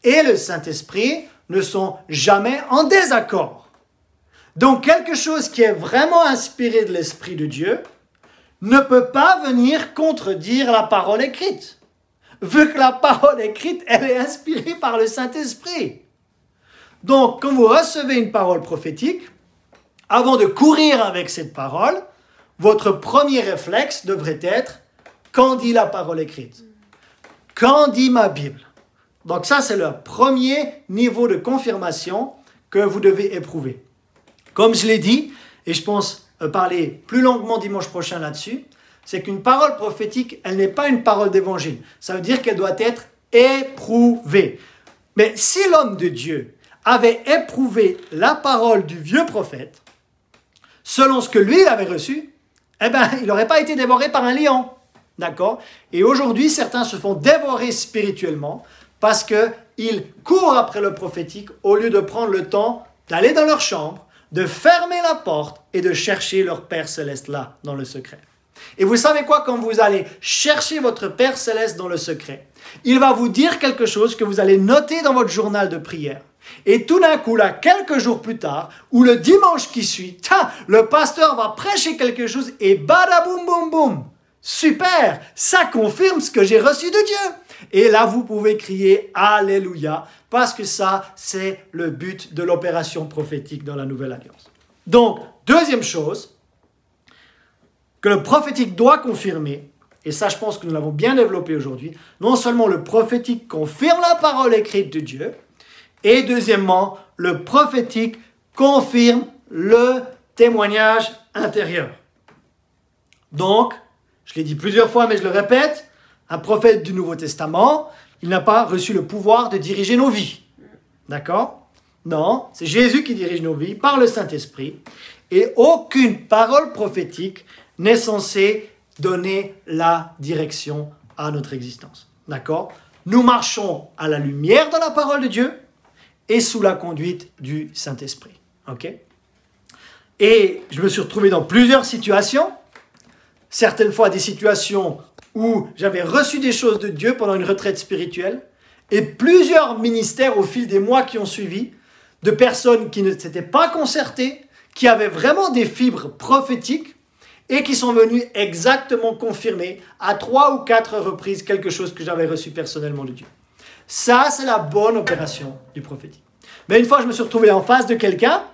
et le Saint-Esprit ne sont jamais en désaccord. Donc quelque chose qui est vraiment inspiré de l'Esprit de Dieu ne peut pas venir contredire la parole écrite. Vu que la parole écrite, elle est inspirée par le Saint-Esprit. Donc, quand vous recevez une parole prophétique, avant de courir avec cette parole, votre premier réflexe devrait être « Qu'en dit la parole écrite ?» Qu'en dit ma Bible? Donc ça, c'est le premier niveau de confirmation que vous devez éprouver. Comme je l'ai dit, et je pense parler plus longuement dimanche prochain là-dessus, c'est qu'une parole prophétique, elle n'est pas une parole d'évangile. Ça veut dire qu'elle doit être éprouvée. Mais si l'homme de Dieu avait éprouvé la parole du vieux prophète, selon ce que lui avait reçu, eh bien, il n'aurait pas été dévoré par un lion. D'accord? Et aujourd'hui, certains se font dévorer spirituellement parce qu'ils courent après le prophétique au lieu de prendre le temps d'aller dans leur chambre, de fermer la porte et de chercher leur Père Céleste là, dans le secret. Et vous savez quoi? Quand vous allez chercher votre Père Céleste dans le secret, il va vous dire quelque chose que vous allez noter dans votre journal de prière. Et tout d'un coup, là, quelques jours plus tard, ou le dimanche qui suit, le pasteur va prêcher quelque chose et badaboum boum boum. Super, ça confirme ce que j'ai reçu de Dieu. Et là, vous pouvez crier Alléluia, parce que ça, c'est le but de l'opération prophétique dans la Nouvelle Alliance. Donc, deuxième chose que le prophétique doit confirmer, et ça, je pense que nous l'avons bien développé aujourd'hui, non seulement le prophétique confirme la parole écrite de Dieu, et deuxièmement, le prophétique confirme le témoignage intérieur. Donc, je l'ai dit plusieurs fois, mais je le répète, un prophète du Nouveau Testament, il n'a pas reçu le pouvoir de diriger nos vies. D'accord? Non, c'est Jésus qui dirige nos vies par le Saint-Esprit. Et aucune parole prophétique n'est censée donner la direction à notre existence. D'accord? Nous marchons à la lumière de la parole de Dieu et sous la conduite du Saint-Esprit. Ok? Et je me suis retrouvé dans plusieurs situations, certaines fois des situations où j'avais reçu des choses de Dieu pendant une retraite spirituelle, et plusieurs ministères au fil des mois qui ont suivi, de personnes qui ne s'étaient pas concertées, qui avaient vraiment des fibres prophétiques, et qui sont venues exactement confirmer à 3 ou 4 reprises quelque chose que j'avais reçu personnellement de Dieu. Ça, c'est la bonne opération du prophétique. Mais une fois, je me suis retrouvé en face de quelqu'un,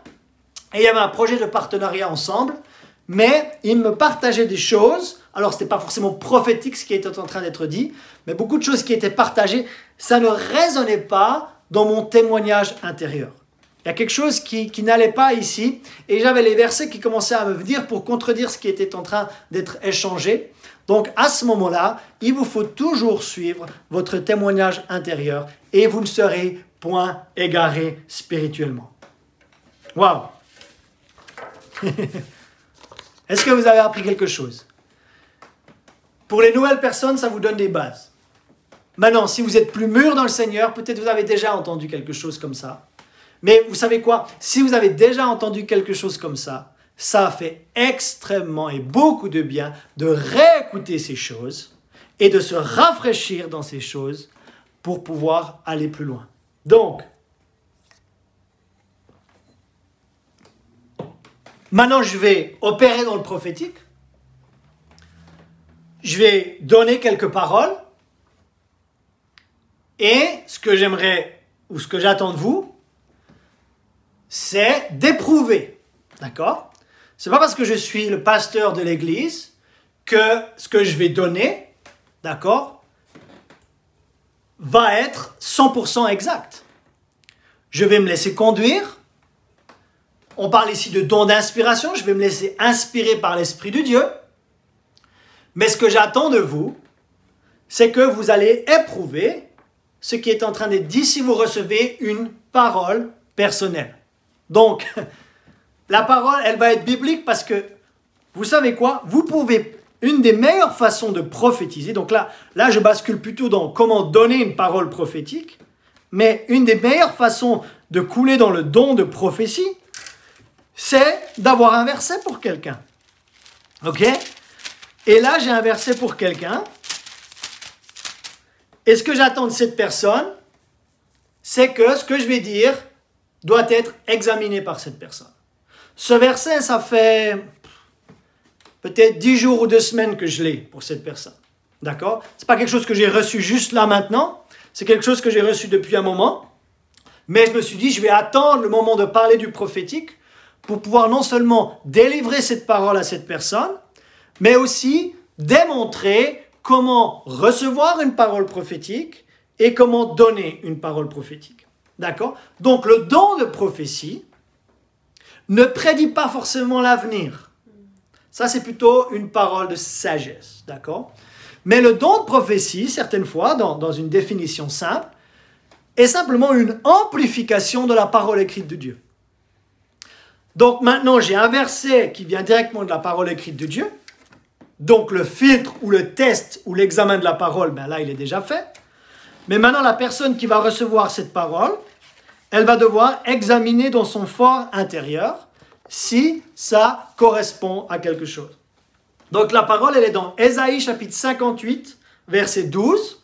et il y avait un projet de partenariat ensemble, mais il me partageait des choses. Alors, ce n'était pas forcément prophétique ce qui était en train d'être dit, mais beaucoup de choses qui étaient partagées, ça ne résonnait pas dans mon témoignage intérieur. Il y a quelque chose qui n'allait pas ici, et j'avais les versets qui commençaient à me venir pour contredire ce qui était en train d'être échangé. Donc, à ce moment-là, il vous faut toujours suivre votre témoignage intérieur, et vous ne serez point égaré spirituellement. Waouh! Est-ce que vous avez appris quelque chose? Pour les nouvelles personnes, ça vous donne des bases. Maintenant, si vous êtes plus mûr dans le Seigneur, peut-être vous avez déjà entendu quelque chose comme ça. Mais vous savez quoi? Si vous avez déjà entendu quelque chose comme ça fait extrêmement et beaucoup de bien de réécouter ces choses et de se rafraîchir dans ces choses pour pouvoir aller plus loin. Donc, maintenant je vais opérer dans le prophétique. je vais donner quelques paroles et ce que j'aimerais ou ce que j'attends de vous, c'est d'éprouver. D'accord? C'est pas parce que je suis le pasteur de l'église que ce que je vais donner, d'accord, va être 100% exact. Je vais me laisser conduire. On parle ici de don d'inspiration. Je vais me laisser inspirer par l'Esprit de Dieu. Mais ce que j'attends de vous, c'est que vous allez éprouver ce qui est en train d'être dit si vous recevez une parole personnelle. Donc, la parole, elle va être biblique parce que, vous savez quoi? Vous pouvez, une des meilleures façons de prophétiser, donc là je bascule plutôt dans comment donner une parole prophétique, mais une des meilleures façons de couler dans le don de prophétie, c'est d'avoir un verset pour quelqu'un. Ok? Et là, j'ai un verset pour quelqu'un. Et ce que j'attends de cette personne, c'est que ce que je vais dire doit être examiné par cette personne. Ce verset, ça fait peut-être 10 jours ou 2 semaines que je l'ai pour cette personne. D'accord? Ce n'est pas quelque chose que j'ai reçu juste là maintenant. C'est quelque chose que j'ai reçu depuis un moment. Mais je me suis dit, je vais attendre le moment de parler du prophétique pour pouvoir non seulement délivrer cette parole à cette personne, mais aussi démontrer comment recevoir une parole prophétique et comment donner une parole prophétique. D'accord? Donc le don de prophétie ne prédit pas forcément l'avenir. Ça, c'est plutôt une parole de sagesse. D'accord? Mais le don de prophétie, certaines fois, dans une définition simple, est simplement une amplification de la parole écrite de Dieu. Donc maintenant, j'ai un verset qui vient directement de la parole écrite de Dieu. Donc le filtre ou le test ou l'examen de la parole, ben là, il est déjà fait. Mais maintenant, la personne qui va recevoir cette parole, elle va devoir examiner dans son fort intérieur si ça correspond à quelque chose. Donc la parole, elle est dans Ésaïe chapitre 58, verset 12.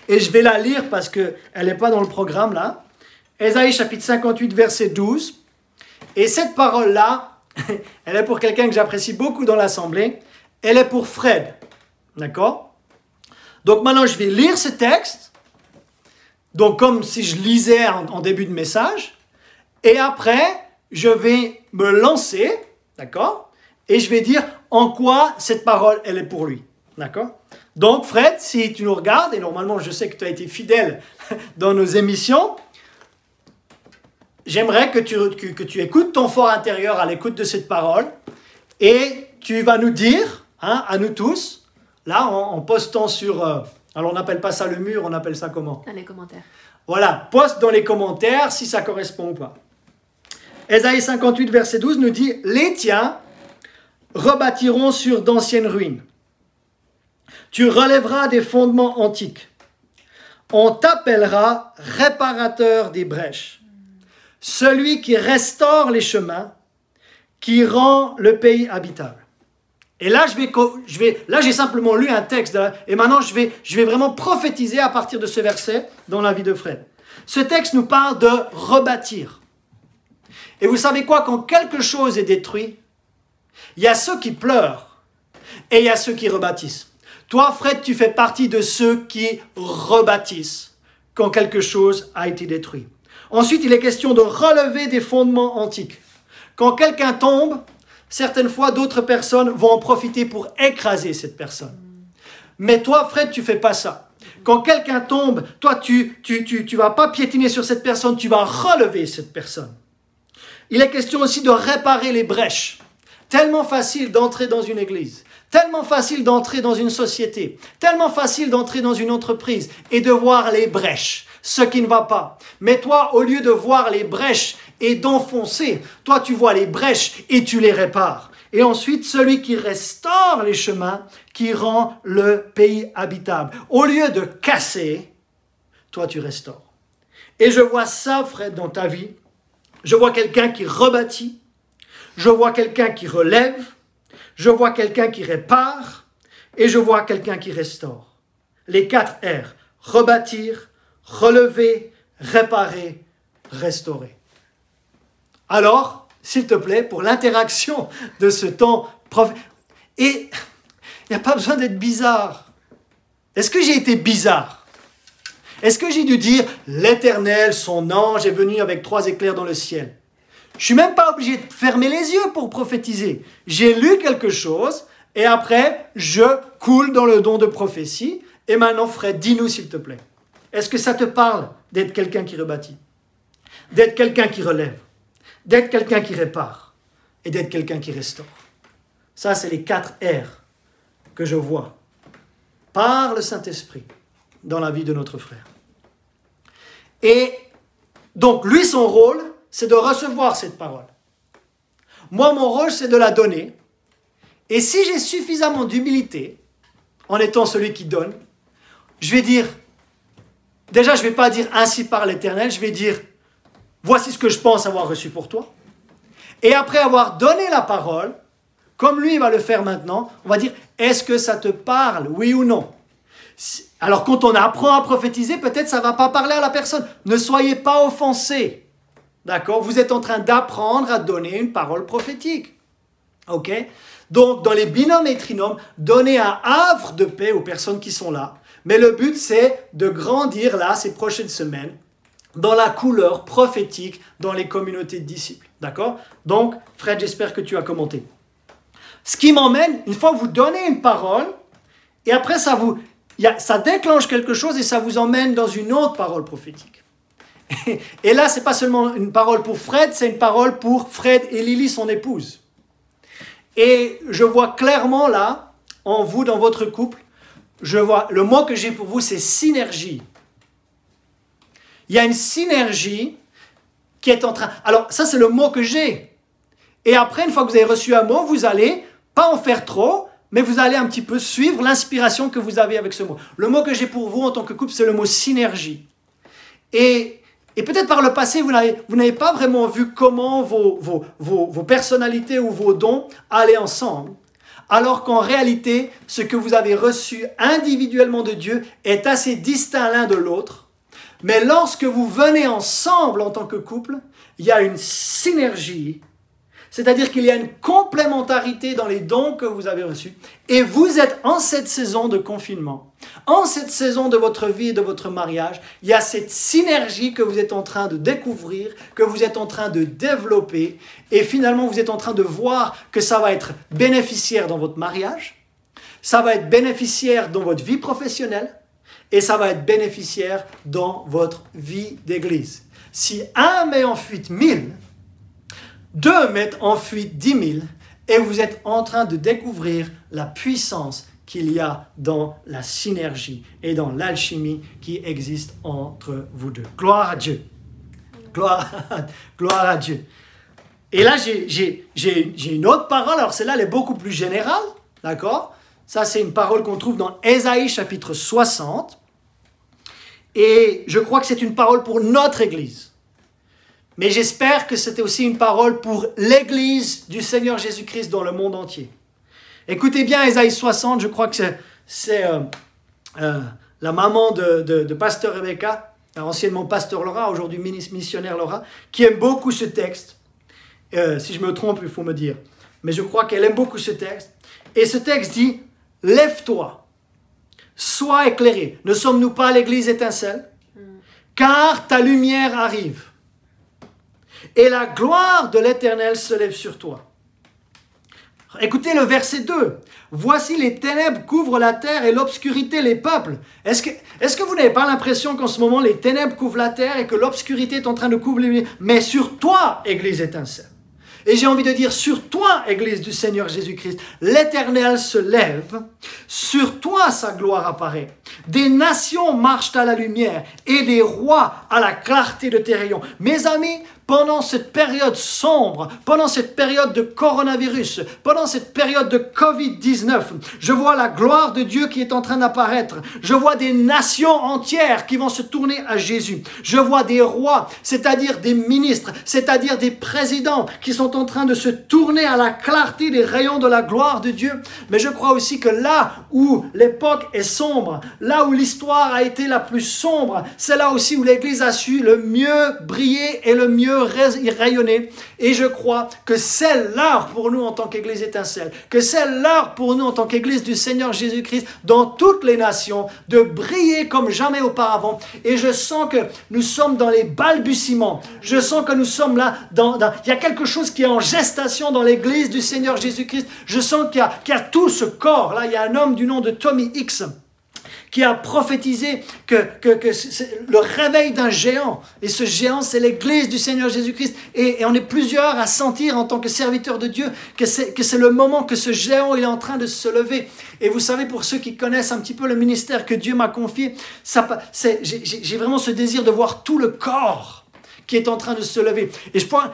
Et je vais la lire parce qu'elle n'est pas dans le programme là. Ésaïe chapitre 58, verset 12. Et cette parole-là, elle est pour quelqu'un que j'apprécie beaucoup dans l'assemblée. Elle est pour Fred. D'accord? Donc maintenant, je vais lire ce texte. Donc comme si je lisais en début de message. Et après, je vais me lancer. D'accord? Et je vais dire en quoi cette parole, elle est pour lui. D'accord? Donc Fred, si tu nous regardes, et normalement je sais que tu as été fidèle dans nos émissions, j'aimerais que tu écoutes ton fort intérieur à l'écoute de cette parole et tu vas nous dire, hein, à nous tous, là en postant sur, alors on n'appelle pas ça le mur, on appelle ça comment? Dans les commentaires. Voilà, poste dans les commentaires si ça correspond ou pas. Ésaïe 58, verset 12 nous dit « Les tiens rebâtiront sur d'anciennes ruines. Tu relèveras des fondements antiques. On t'appellera réparateur des brèches. Celui qui restaure les chemins, qui rend le pays habitable. » Et là, j'ai simplement lu un texte, et maintenant je vais vraiment prophétiser à partir de ce verset dans la vie de Fred. Ce texte nous parle de rebâtir. Et vous savez quoi, quand quelque chose est détruit, il y a ceux qui pleurent et il y a ceux qui rebâtissent. Toi, Fred, tu fais partie de ceux qui rebâtissent quand quelque chose a été détruit. Ensuite, il est question de relever des fondements antiques. Quand quelqu'un tombe, certaines fois, d'autres personnes vont en profiter pour écraser cette personne. Mais toi, Fred, tu ne fais pas ça. Quand quelqu'un tombe, toi, tu vas pas piétiner sur cette personne, tu vas relever cette personne. Il est question aussi de réparer les brèches. Tellement facile d'entrer dans une église, tellement facile d'entrer dans une société, tellement facile d'entrer dans une entreprise et de voir les brèches, ce qui ne va pas. Mais toi, au lieu de voir les brèches et d'enfoncer, toi tu vois les brèches et tu les répares. Et ensuite, celui qui restaure les chemins, qui rend le pays habitable. Au lieu de casser, toi tu restaures. Et je vois ça, Fred, dans ta vie. Je vois quelqu'un qui rebâtit. Je vois quelqu'un qui relève. Je vois quelqu'un qui répare. Et je vois quelqu'un qui restaure. Les 4 R. Rebâtir, relever, réparer, restaurer. Alors, s'il te plaît, pour l'interaction de ce temps, et Il n'y a pas besoin d'être bizarre. Est-ce que j'ai été bizarre? Est-ce que j'ai dû dire « l'Éternel, son ange, est venu avec 3 éclairs dans le ciel ». Je ne suis même pas obligé de fermer les yeux pour prophétiser. J'ai lu quelque chose et après, je coule dans le don de prophétie. Et maintenant, Fred, dis-nous s'il te plaît. Est-ce que ça te parle d'être quelqu'un qui rebâtit? D'être quelqu'un qui relève? D'être quelqu'un qui répare? Et d'être quelqu'un qui restaure? Ça, c'est les 4 R que je vois par le Saint-Esprit dans la vie de notre frère. Et donc, lui, son rôle, c'est de recevoir cette parole. Moi, mon rôle, c'est de la donner. Et si j'ai suffisamment d'humilité, en étant celui qui donne, je vais dire, déjà, je ne vais pas dire ainsi par l'Éternel, je vais dire, voici ce que je pense avoir reçu pour toi. Et après avoir donné la parole, comme lui va le faire maintenant, on va dire, est-ce que ça te parle, oui ou non? Alors quand on apprend à prophétiser, peut-être ça ne va pas parler à la personne. Ne soyez pas offensés. D'accord? Vous êtes en train d'apprendre à donner une parole prophétique. Ok? Donc, dans les binômes et trinômes, donnez un havre de paix aux personnes qui sont là. Mais le but, c'est de grandir là, ces prochaines semaines, dans la couleur prophétique dans les communautés de disciples. D'accord? Donc, Fred, j'espère que tu as commenté. Ce qui m'emmène, une fois que vous donnez une parole, et après ça déclenche quelque chose et ça vous emmène dans une autre parole prophétique. Et là, ce n'est pas seulement une parole pour Fred, c'est une parole pour Fred et Lily, son épouse. Et je vois clairement là, en vous, dans votre couple, je vois, le mot que j'ai pour vous, c'est synergie. Il y a une synergie qui est en train... Alors, ça, c'est le mot que j'ai. Et après, une fois que vous avez reçu un mot, vous allez, pas en faire trop, mais vous allez un petit peu suivre l'inspiration que vous avez avec ce mot. Le mot que j'ai pour vous en tant que couple, c'est le mot synergie. Et peut-être par le passé, vous n'avez pas vraiment vu comment vos personnalités ou vos dons allaient ensemble. Alors qu'en réalité, ce que vous avez reçu individuellement de Dieu est assez distinct l'un de l'autre. Mais lorsque vous venez ensemble en tant que couple, il y a une synergie. C'est-à-dire qu'il y a une complémentarité dans les dons que vous avez reçus. Et vous êtes en cette saison de confinement, en cette saison de votre vie et de votre mariage, il y a cette synergie que vous êtes en train de découvrir, que vous êtes en train de développer. Et finalement, vous êtes en train de voir que ça va être bénéficiaire dans votre mariage, ça va être bénéficiaire dans votre vie professionnelle et ça va être bénéficiaire dans votre vie d'église. Si un met en fuite 1000, 2 mettent en fuite 10 000 et vous êtes en train de découvrir la puissance qu'il y a dans la synergie et dans l'alchimie qui existe entre vous deux. Gloire à Dieu. Gloire à Dieu. Et là, j'ai une autre parole. Alors celle-là, elle est beaucoup plus générale. D'accord? Ça, c'est une parole qu'on trouve dans Ésaïe chapitre 60. Et je crois que c'est une parole pour notre Église. Mais j'espère que c'était aussi une parole pour l'Église du Seigneur Jésus-Christ dans le monde entier. Écoutez bien Ésaïe 60, je crois que c'est la maman de Pasteur Rebecca, anciennement Pasteur Laura, aujourd'hui missionnaire Laura, qui aime beaucoup ce texte. Si je me trompe, il faut me dire. Mais je crois qu'elle aime beaucoup ce texte. Et ce texte dit, « Lève-toi, sois éclairé. Ne sommes-nous pas l'Église étincelle? Car ta lumière arrive. Et la gloire de l'Éternel se lève sur toi. » Écoutez le verset 2. « Voici les ténèbres couvrent la terre et l'obscurité les peuples. » Est-ce que vous n'avez pas l'impression qu'en ce moment les ténèbres couvrent la terre et que l'obscurité est en train de couvrir les... Mais sur toi, Église étincelle. Et j'ai envie de dire, sur toi, Église du Seigneur Jésus-Christ, l'Éternel se lève, sur toi sa gloire apparaît. Des nations marchent à la lumière et des rois à la clarté de tes rayons. Mes amis, pendant cette période sombre, pendant cette période de coronavirus, pendant cette période de Covid-19, je vois la gloire de Dieu qui est en train d'apparaître. Je vois des nations entières qui vont se tourner à Jésus. Je vois des rois, c'est-à-dire des ministres, c'est-à-dire des présidents qui sont en train de se tourner à la clarté des rayons de la gloire de Dieu. Mais je crois aussi que là où l'époque est sombre, là où l'histoire a été la plus sombre, c'est là aussi où l'Église a su le mieux briller et le mieux veut rayonner. Et je crois que c'est l'heure pour nous en tant qu'Église étincelle, que c'est l'heure pour nous en tant qu'Église du Seigneur Jésus-Christ dans toutes les nations, de briller comme jamais auparavant. Et je sens que nous sommes dans les balbutiements. Je sens que nous sommes là, il y a quelque chose qui est en gestation dans l'Église du Seigneur Jésus-Christ. Je sens qu'il y a tout ce corps. Là, il y a un homme du nom de Tommy Hicks qui a prophétisé que c'est le réveil d'un géant. Et ce géant, c'est l'Église du Seigneur Jésus-Christ. Et on est plusieurs à sentir en tant que serviteurs de Dieu que c'est le moment que ce géant il est en train de se lever. Et vous savez, pour ceux qui connaissent un petit peu le ministère que Dieu m'a confié, j'ai vraiment ce désir de voir tout le corps qui est en train de se lever.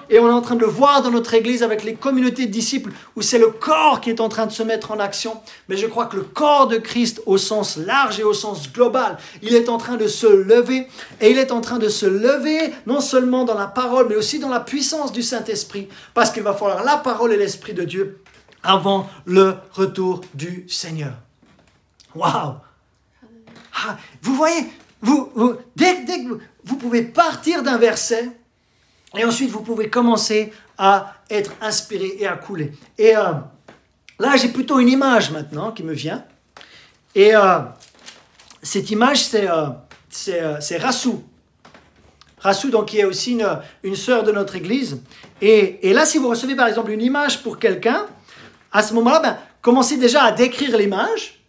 Et on est en train de le voir dans notre Église avec les communautés de disciples où c'est le corps qui est en train de se mettre en action. Mais je crois que le corps de Christ au sens large et au sens global, il est en train de se lever. Et il est en train de se lever non seulement dans la parole, mais aussi dans la puissance du Saint-Esprit. Parce qu'il va falloir la parole et l'Esprit de Dieu avant le retour du Seigneur. Waouh! Ah, vous voyez, dès que vous pouvez partir d'un verset et ensuite vous pouvez commencer à être inspiré et à couler. Et là, j'ai plutôt une image maintenant qui me vient. Et cette image, c'est Rassou. Rassou, donc, qui est aussi une sœur de notre Église. Et là, si vous recevez par exemple une image pour quelqu'un, à ce moment-là, commencez déjà à décrire l'image.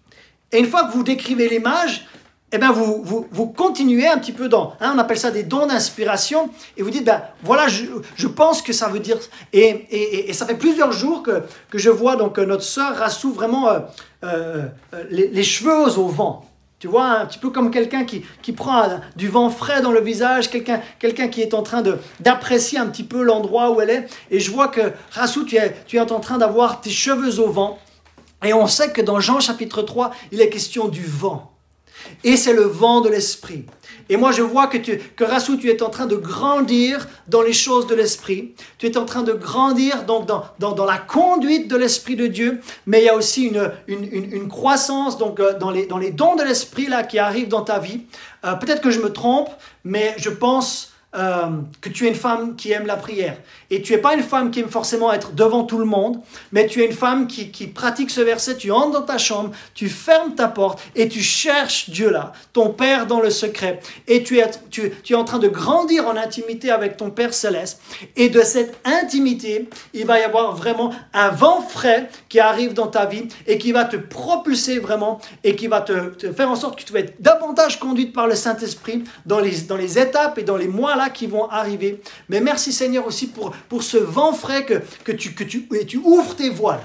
Et une fois que vous décrivez l'image, eh bien, vous continuez un petit peu on appelle ça des dons d'inspiration, et vous dites, voilà, je pense que ça veut dire, et ça fait plusieurs jours que je vois donc notre sœur Rassou vraiment les cheveux au vent. Tu vois, un petit peu comme quelqu'un qui prend du vent frais dans le visage, quelqu'un qui est en train d'apprécier un petit peu l'endroit où elle est, et je vois que Rassou, tu es en train d'avoir tes cheveux au vent, et on sait que dans Jean chapitre 3, il est question du vent. Et c'est le vent de l'esprit. Et moi, je vois que Rassou, tu es en train de grandir dans les choses de l'esprit. Tu es en train de grandir donc dans la conduite de l'esprit de Dieu. Mais il y a aussi une croissance donc, dans les dons de l'esprit là, qui arrivent dans ta vie. Peut-être que je me trompe, mais je pense que tu es une femme qui aime la prière. Et tu n'es pas une femme qui aime forcément être devant tout le monde, mais tu es une femme qui pratique ce verset. Tu entres dans ta chambre, tu fermes ta porte et tu cherches Dieu là, ton Père dans le secret. Et tu es en train de grandir en intimité avec ton Père céleste. Et de cette intimité, il va y avoir vraiment un vent frais qui arrive dans ta vie et qui va te propulser vraiment et qui va te faire en sorte que tu vas être davantage conduite par le Saint-Esprit dans les étapes et dans les mois là qui vont arriver. Mais merci Seigneur aussi pour ce vent frais que tu ouvres tes voiles.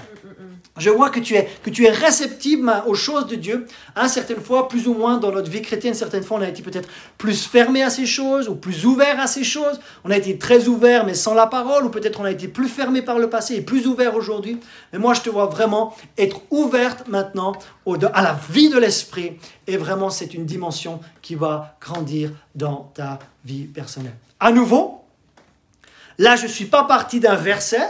Je vois que tu es réceptive aux choses de Dieu. Certaines fois, plus ou moins dans notre vie chrétienne, certaines fois on a été peut-être plus fermé à ces choses ou plus ouvert à ces choses. On a été très ouvert mais sans la parole, ou peut-être on a été plus fermé par le passé et plus ouvert aujourd'hui. Mais moi je te vois vraiment être ouverte maintenant à la vie de l'esprit, et vraiment c'est une dimension qui va grandir dans ta vie personnelle. À nouveau, là je ne suis pas parti d'un verset,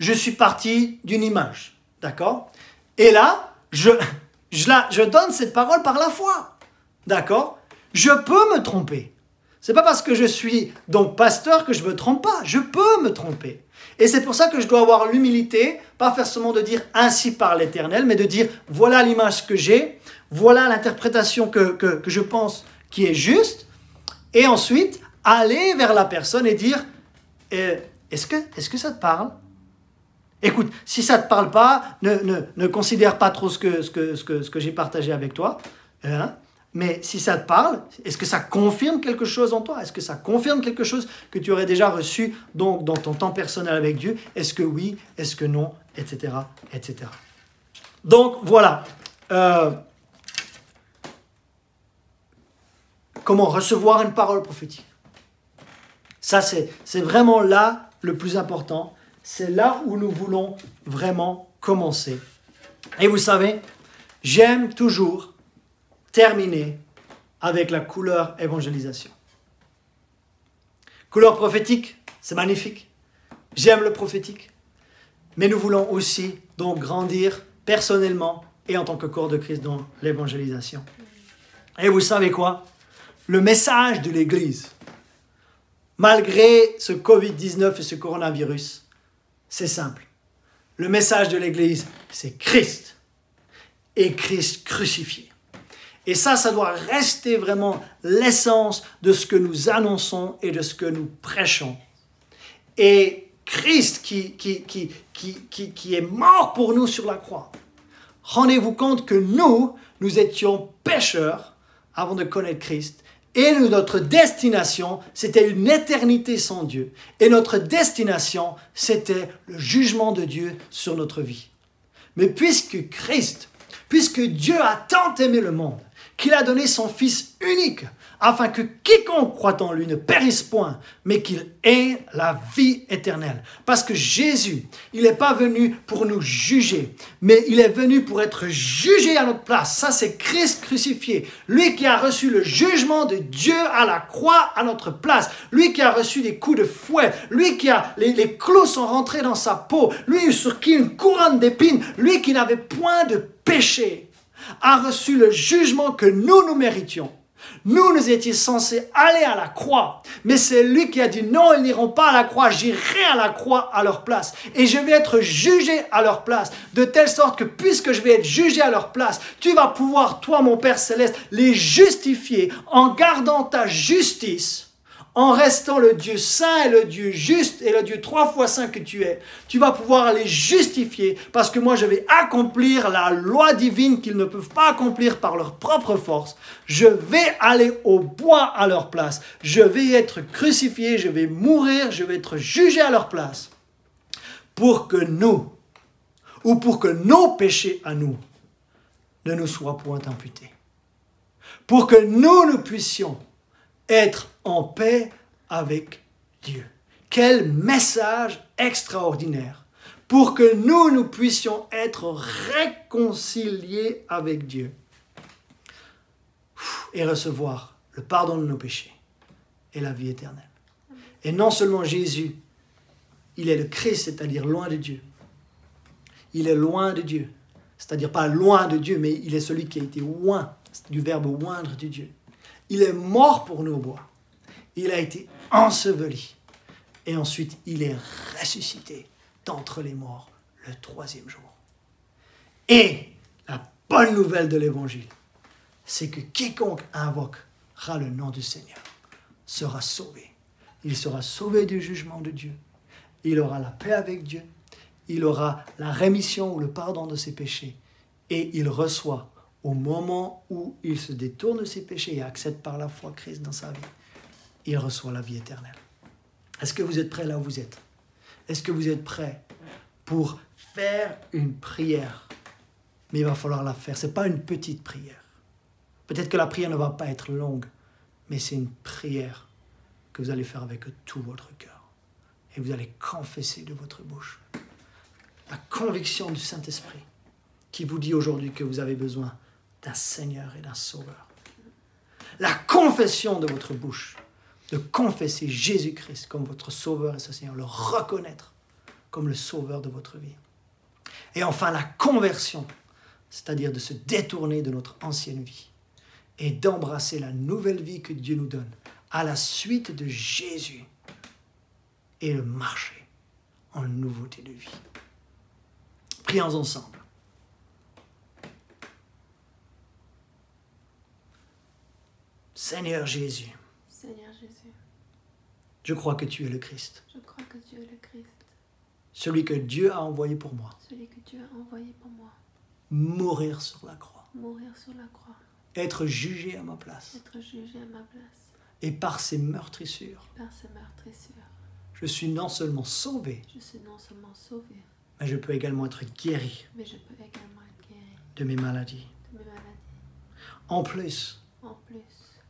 je suis parti d'une image, d'accord? Et là, je donne cette parole par la foi, d'accord? Je peux me tromper. Ce n'est pas parce que je suis donc pasteur que je ne me trompe pas, je peux me tromper. Et c'est pour ça que je dois avoir l'humilité, pas forcément de dire ainsi par l'Éternel, mais de dire voilà l'image que j'ai, voilà l'interprétation que je pense qui est juste, et ensuite aller vers la personne et dire est-ce que ça te parle? Écoute, si ça ne te parle pas, ne considère pas trop ce que j'ai partagé avec toi. Mais si ça te parle, est-ce que ça confirme quelque chose en toi? Est-ce que ça confirme quelque chose que tu aurais déjà reçu donc, dans ton temps personnel avec Dieu? Est-ce que oui? Est-ce que non? Etc. etc. Donc voilà. Comment recevoir une parole prophétique? Ça, c'est vraiment là le plus important. C'est là où nous voulons vraiment commencer. Et vous savez, j'aime toujours terminer avec la couleur évangélisation. Couleur prophétique, c'est magnifique. J'aime le prophétique. Mais nous voulons aussi donc grandir personnellement et en tant que corps de Christ dans l'évangélisation. Et vous savez quoi? Le message de l'Église, malgré ce Covid-19 et ce coronavirus, c'est simple. Le message de l'Église, c'est Christ et Christ crucifié. Et ça doit rester vraiment l'essence de ce que nous annonçons et de ce que nous prêchons. Et Christ qui est mort pour nous sur la croix. Rendez-vous compte que nous étions pécheurs avant de connaître Christ. Et notre destination, c'était une éternité sans Dieu. Et notre destination, c'était le jugement de Dieu sur notre vie. Mais puisque Dieu a tant aimé le monde, qu'il a donné son Fils unique, afin que quiconque croit en lui ne périsse point, mais qu'il ait la vie éternelle. Parce que Jésus, il n'est pas venu pour nous juger, mais il est venu pour être jugé à notre place. Ça, c'est Christ crucifié. Lui qui a reçu le jugement de Dieu à la croix à notre place. Lui qui a reçu des coups de fouet. Lui qui a... Les clous sont rentrés dans sa peau. Lui sur qui une couronne d'épines. Lui qui n'avait point de péché a reçu le jugement que nous méritions. Nous étions censés aller à la croix, mais c'est lui qui a dit non, ils n'iront pas à la croix, j'irai à la croix à leur place et je vais être jugé à leur place, de telle sorte que puisque je vais être jugé à leur place, tu vas pouvoir, toi mon Père Céleste, les justifier en gardant ta justice. En restant le Dieu saint et le Dieu juste et le Dieu 3 fois saint que tu es, tu vas pouvoir les justifier parce que moi je vais accomplir la loi divine qu'ils ne peuvent pas accomplir par leur propre force. Je vais aller au bois à leur place. Je vais être crucifié, je vais mourir, je vais être jugé à leur place. Pour que nos péchés à nous ne nous soient point imputés. Pour que nous puissions être en paix avec Dieu. Quel message extraordinaire pour que nous puissions être réconciliés avec Dieu et recevoir le pardon de nos péchés et la vie éternelle. Et non seulement Jésus, il est le Christ, c'est-à-dire loin de Dieu. Il est loin de Dieu, c'est-à-dire pas loin de Dieu, mais il est celui qui a été oint, du verbe oindre de Dieu. Il est mort pour nous au bois. Il a été enseveli. Et ensuite, il est ressuscité d'entre les morts le 3e jour. Et la bonne nouvelle de l'Évangile, c'est que quiconque invoquera le nom du Seigneur sera sauvé. Il sera sauvé du jugement de Dieu. Il aura la paix avec Dieu. Il aura la rémission ou le pardon de ses péchés. Et il reçoit au moment où il se détourne de ses péchés et accepte par la foi Christ dans sa vie, il reçoit la vie éternelle. Est-ce que vous êtes prêts là où vous êtes? Est-ce que vous êtes prêts pour faire une prière? Mais il va falloir la faire. Ce n'est pas une petite prière. Peut-être que la prière ne va pas être longue, mais c'est une prière que vous allez faire avec tout votre cœur. Et vous allez confesser de votre bouche la conviction du Saint-Esprit qui vous dit aujourd'hui que vous avez besoin d'un Seigneur et d'un Sauveur. La confession de votre bouche, de confesser Jésus-Christ comme votre Sauveur et ce Seigneur, le reconnaître comme le Sauveur de votre vie. Et enfin, la conversion, c'est-à-dire de se détourner de notre ancienne vie et d'embrasser la nouvelle vie que Dieu nous donne à la suite de Jésus et le marcher en nouveauté de vie. Prions ensemble. Seigneur Jésus, je crois que tu es le Christ. Je crois que tu es le Christ. Celui que Dieu a envoyé pour moi. Celui que Dieu a envoyé pour moi. Mourir sur la croix. Mourir sur la croix. Être jugé à ma place. Être jugé à ma place. Et par ses meurtrissures. Par ses meurtrissures. Je suis non seulement sauvé. Je suis non seulement sauvé. Mais je peux également être guéri. Mais je peux également être guéri. De mes maladies. De mes maladies. En plus. En plus.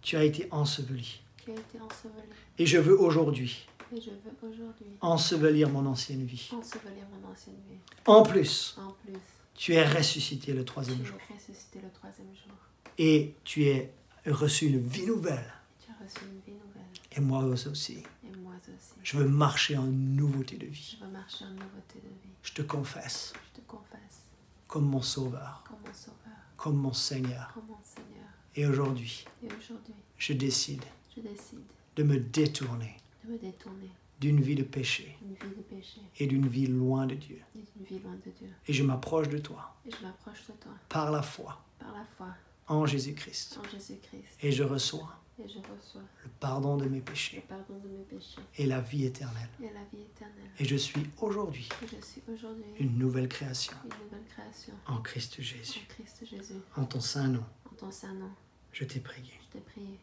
Tu as été enseveli. Tu as été enseveli. Et je veux aujourd'hui. Et je veux aujourd'hui. Ensevelir mon ancienne vie. Ensevelir mon ancienne vie. En plus. En plus. Tu es ressuscité le 3e jour. Tu es ressuscité le 3e jour. Et tu as reçu une vie nouvelle. Tu as reçu une vie nouvelle. Et moi aussi. Et moi aussi. Je veux marcher en nouveauté de vie. Je veux marcher en nouveauté de vie. Je te confesse. Je te confesse. Comme mon Sauveur. Comme mon Sauveur. Comme mon Seigneur. Comme mon Seigneur. Et aujourd'hui, Et aujourd'hui, je décide je décide de me détourner de me détourner d'une vie de péché d'une vie de péché et d'une vie loin de Dieu. et d'une vie loin de Dieu. Et je m'approche de toi Et je m'approche de toi par la foi par la foi en Jésus-Christ. en Jésus-Christ. Et je reçois Et je reçois le pardon de mes le péchés pardon de mes péchés et la vie éternelle. et la vie éternelle. Et je suis aujourd'hui Et je suis aujourd'hui une nouvelle création une nouvelle création en Christ en Jésus. Christ Jésus. En ton saint nom, En ton saint nom, je t'ai prié. je t'ai prié.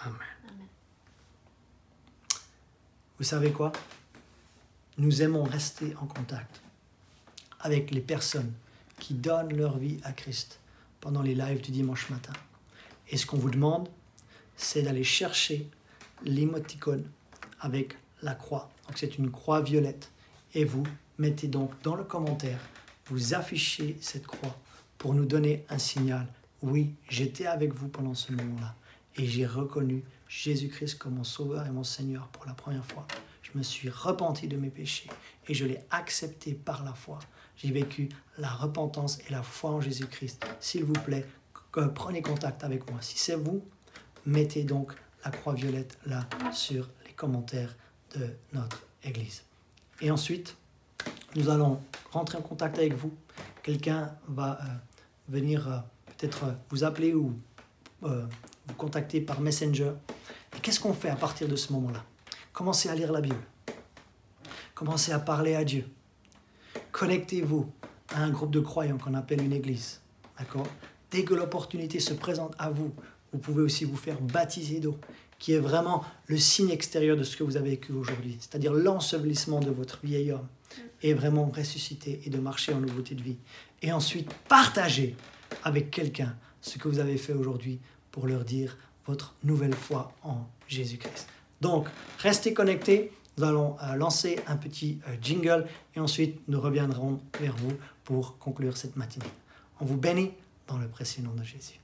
Amen. Amen. Vous savez quoi? Nous aimons rester en contact avec les personnes qui donnent leur vie à Christ pendant les lives du dimanche matin. Et ce qu'on vous demande, c'est d'aller chercher l'émoticône avec la croix. Donc c'est une croix violette. Et vous mettez donc dans le commentaire, vous affichez cette croix pour nous donner un signal. Oui, j'étais avec vous pendant ce moment-là. Et j'ai reconnu Jésus-Christ comme mon Sauveur et mon Seigneur pour la première fois. Je me suis repenti de mes péchés et je l'ai accepté par la foi. J'ai vécu la repentance et la foi en Jésus-Christ. S'il vous plaît, prenez contact avec moi. Si c'est vous, mettez donc la croix violette là sur les commentaires de notre Église. Et ensuite, nous allons rentrer en contact avec vous. Quelqu'un va venir peut-être vous appeler ou vous contacter par Messenger. Et qu'est-ce qu'on fait à partir de ce moment-là? Commencez à lire la Bible. Commencez à parler à Dieu. Connectez-vous à un groupe de croyants qu'on appelle une église. D'accord? Dès que l'opportunité se présente à vous, vous pouvez aussi vous faire baptiser d'eau, qui est vraiment le signe extérieur de ce que vous avez vécu aujourd'hui, c'est-à-dire l'ensevelissement de votre vieil homme, et vraiment ressusciter et de marcher en nouveauté de vie. Et ensuite, partagez avec quelqu'un ce que vous avez fait aujourd'hui pour leur dire votre nouvelle foi en Jésus-Christ. Donc, restez connectés. Nous allons lancer un petit jingle et ensuite nous reviendrons vers vous pour conclure cette matinée. On vous bénit dans le précieux nom de Jésus.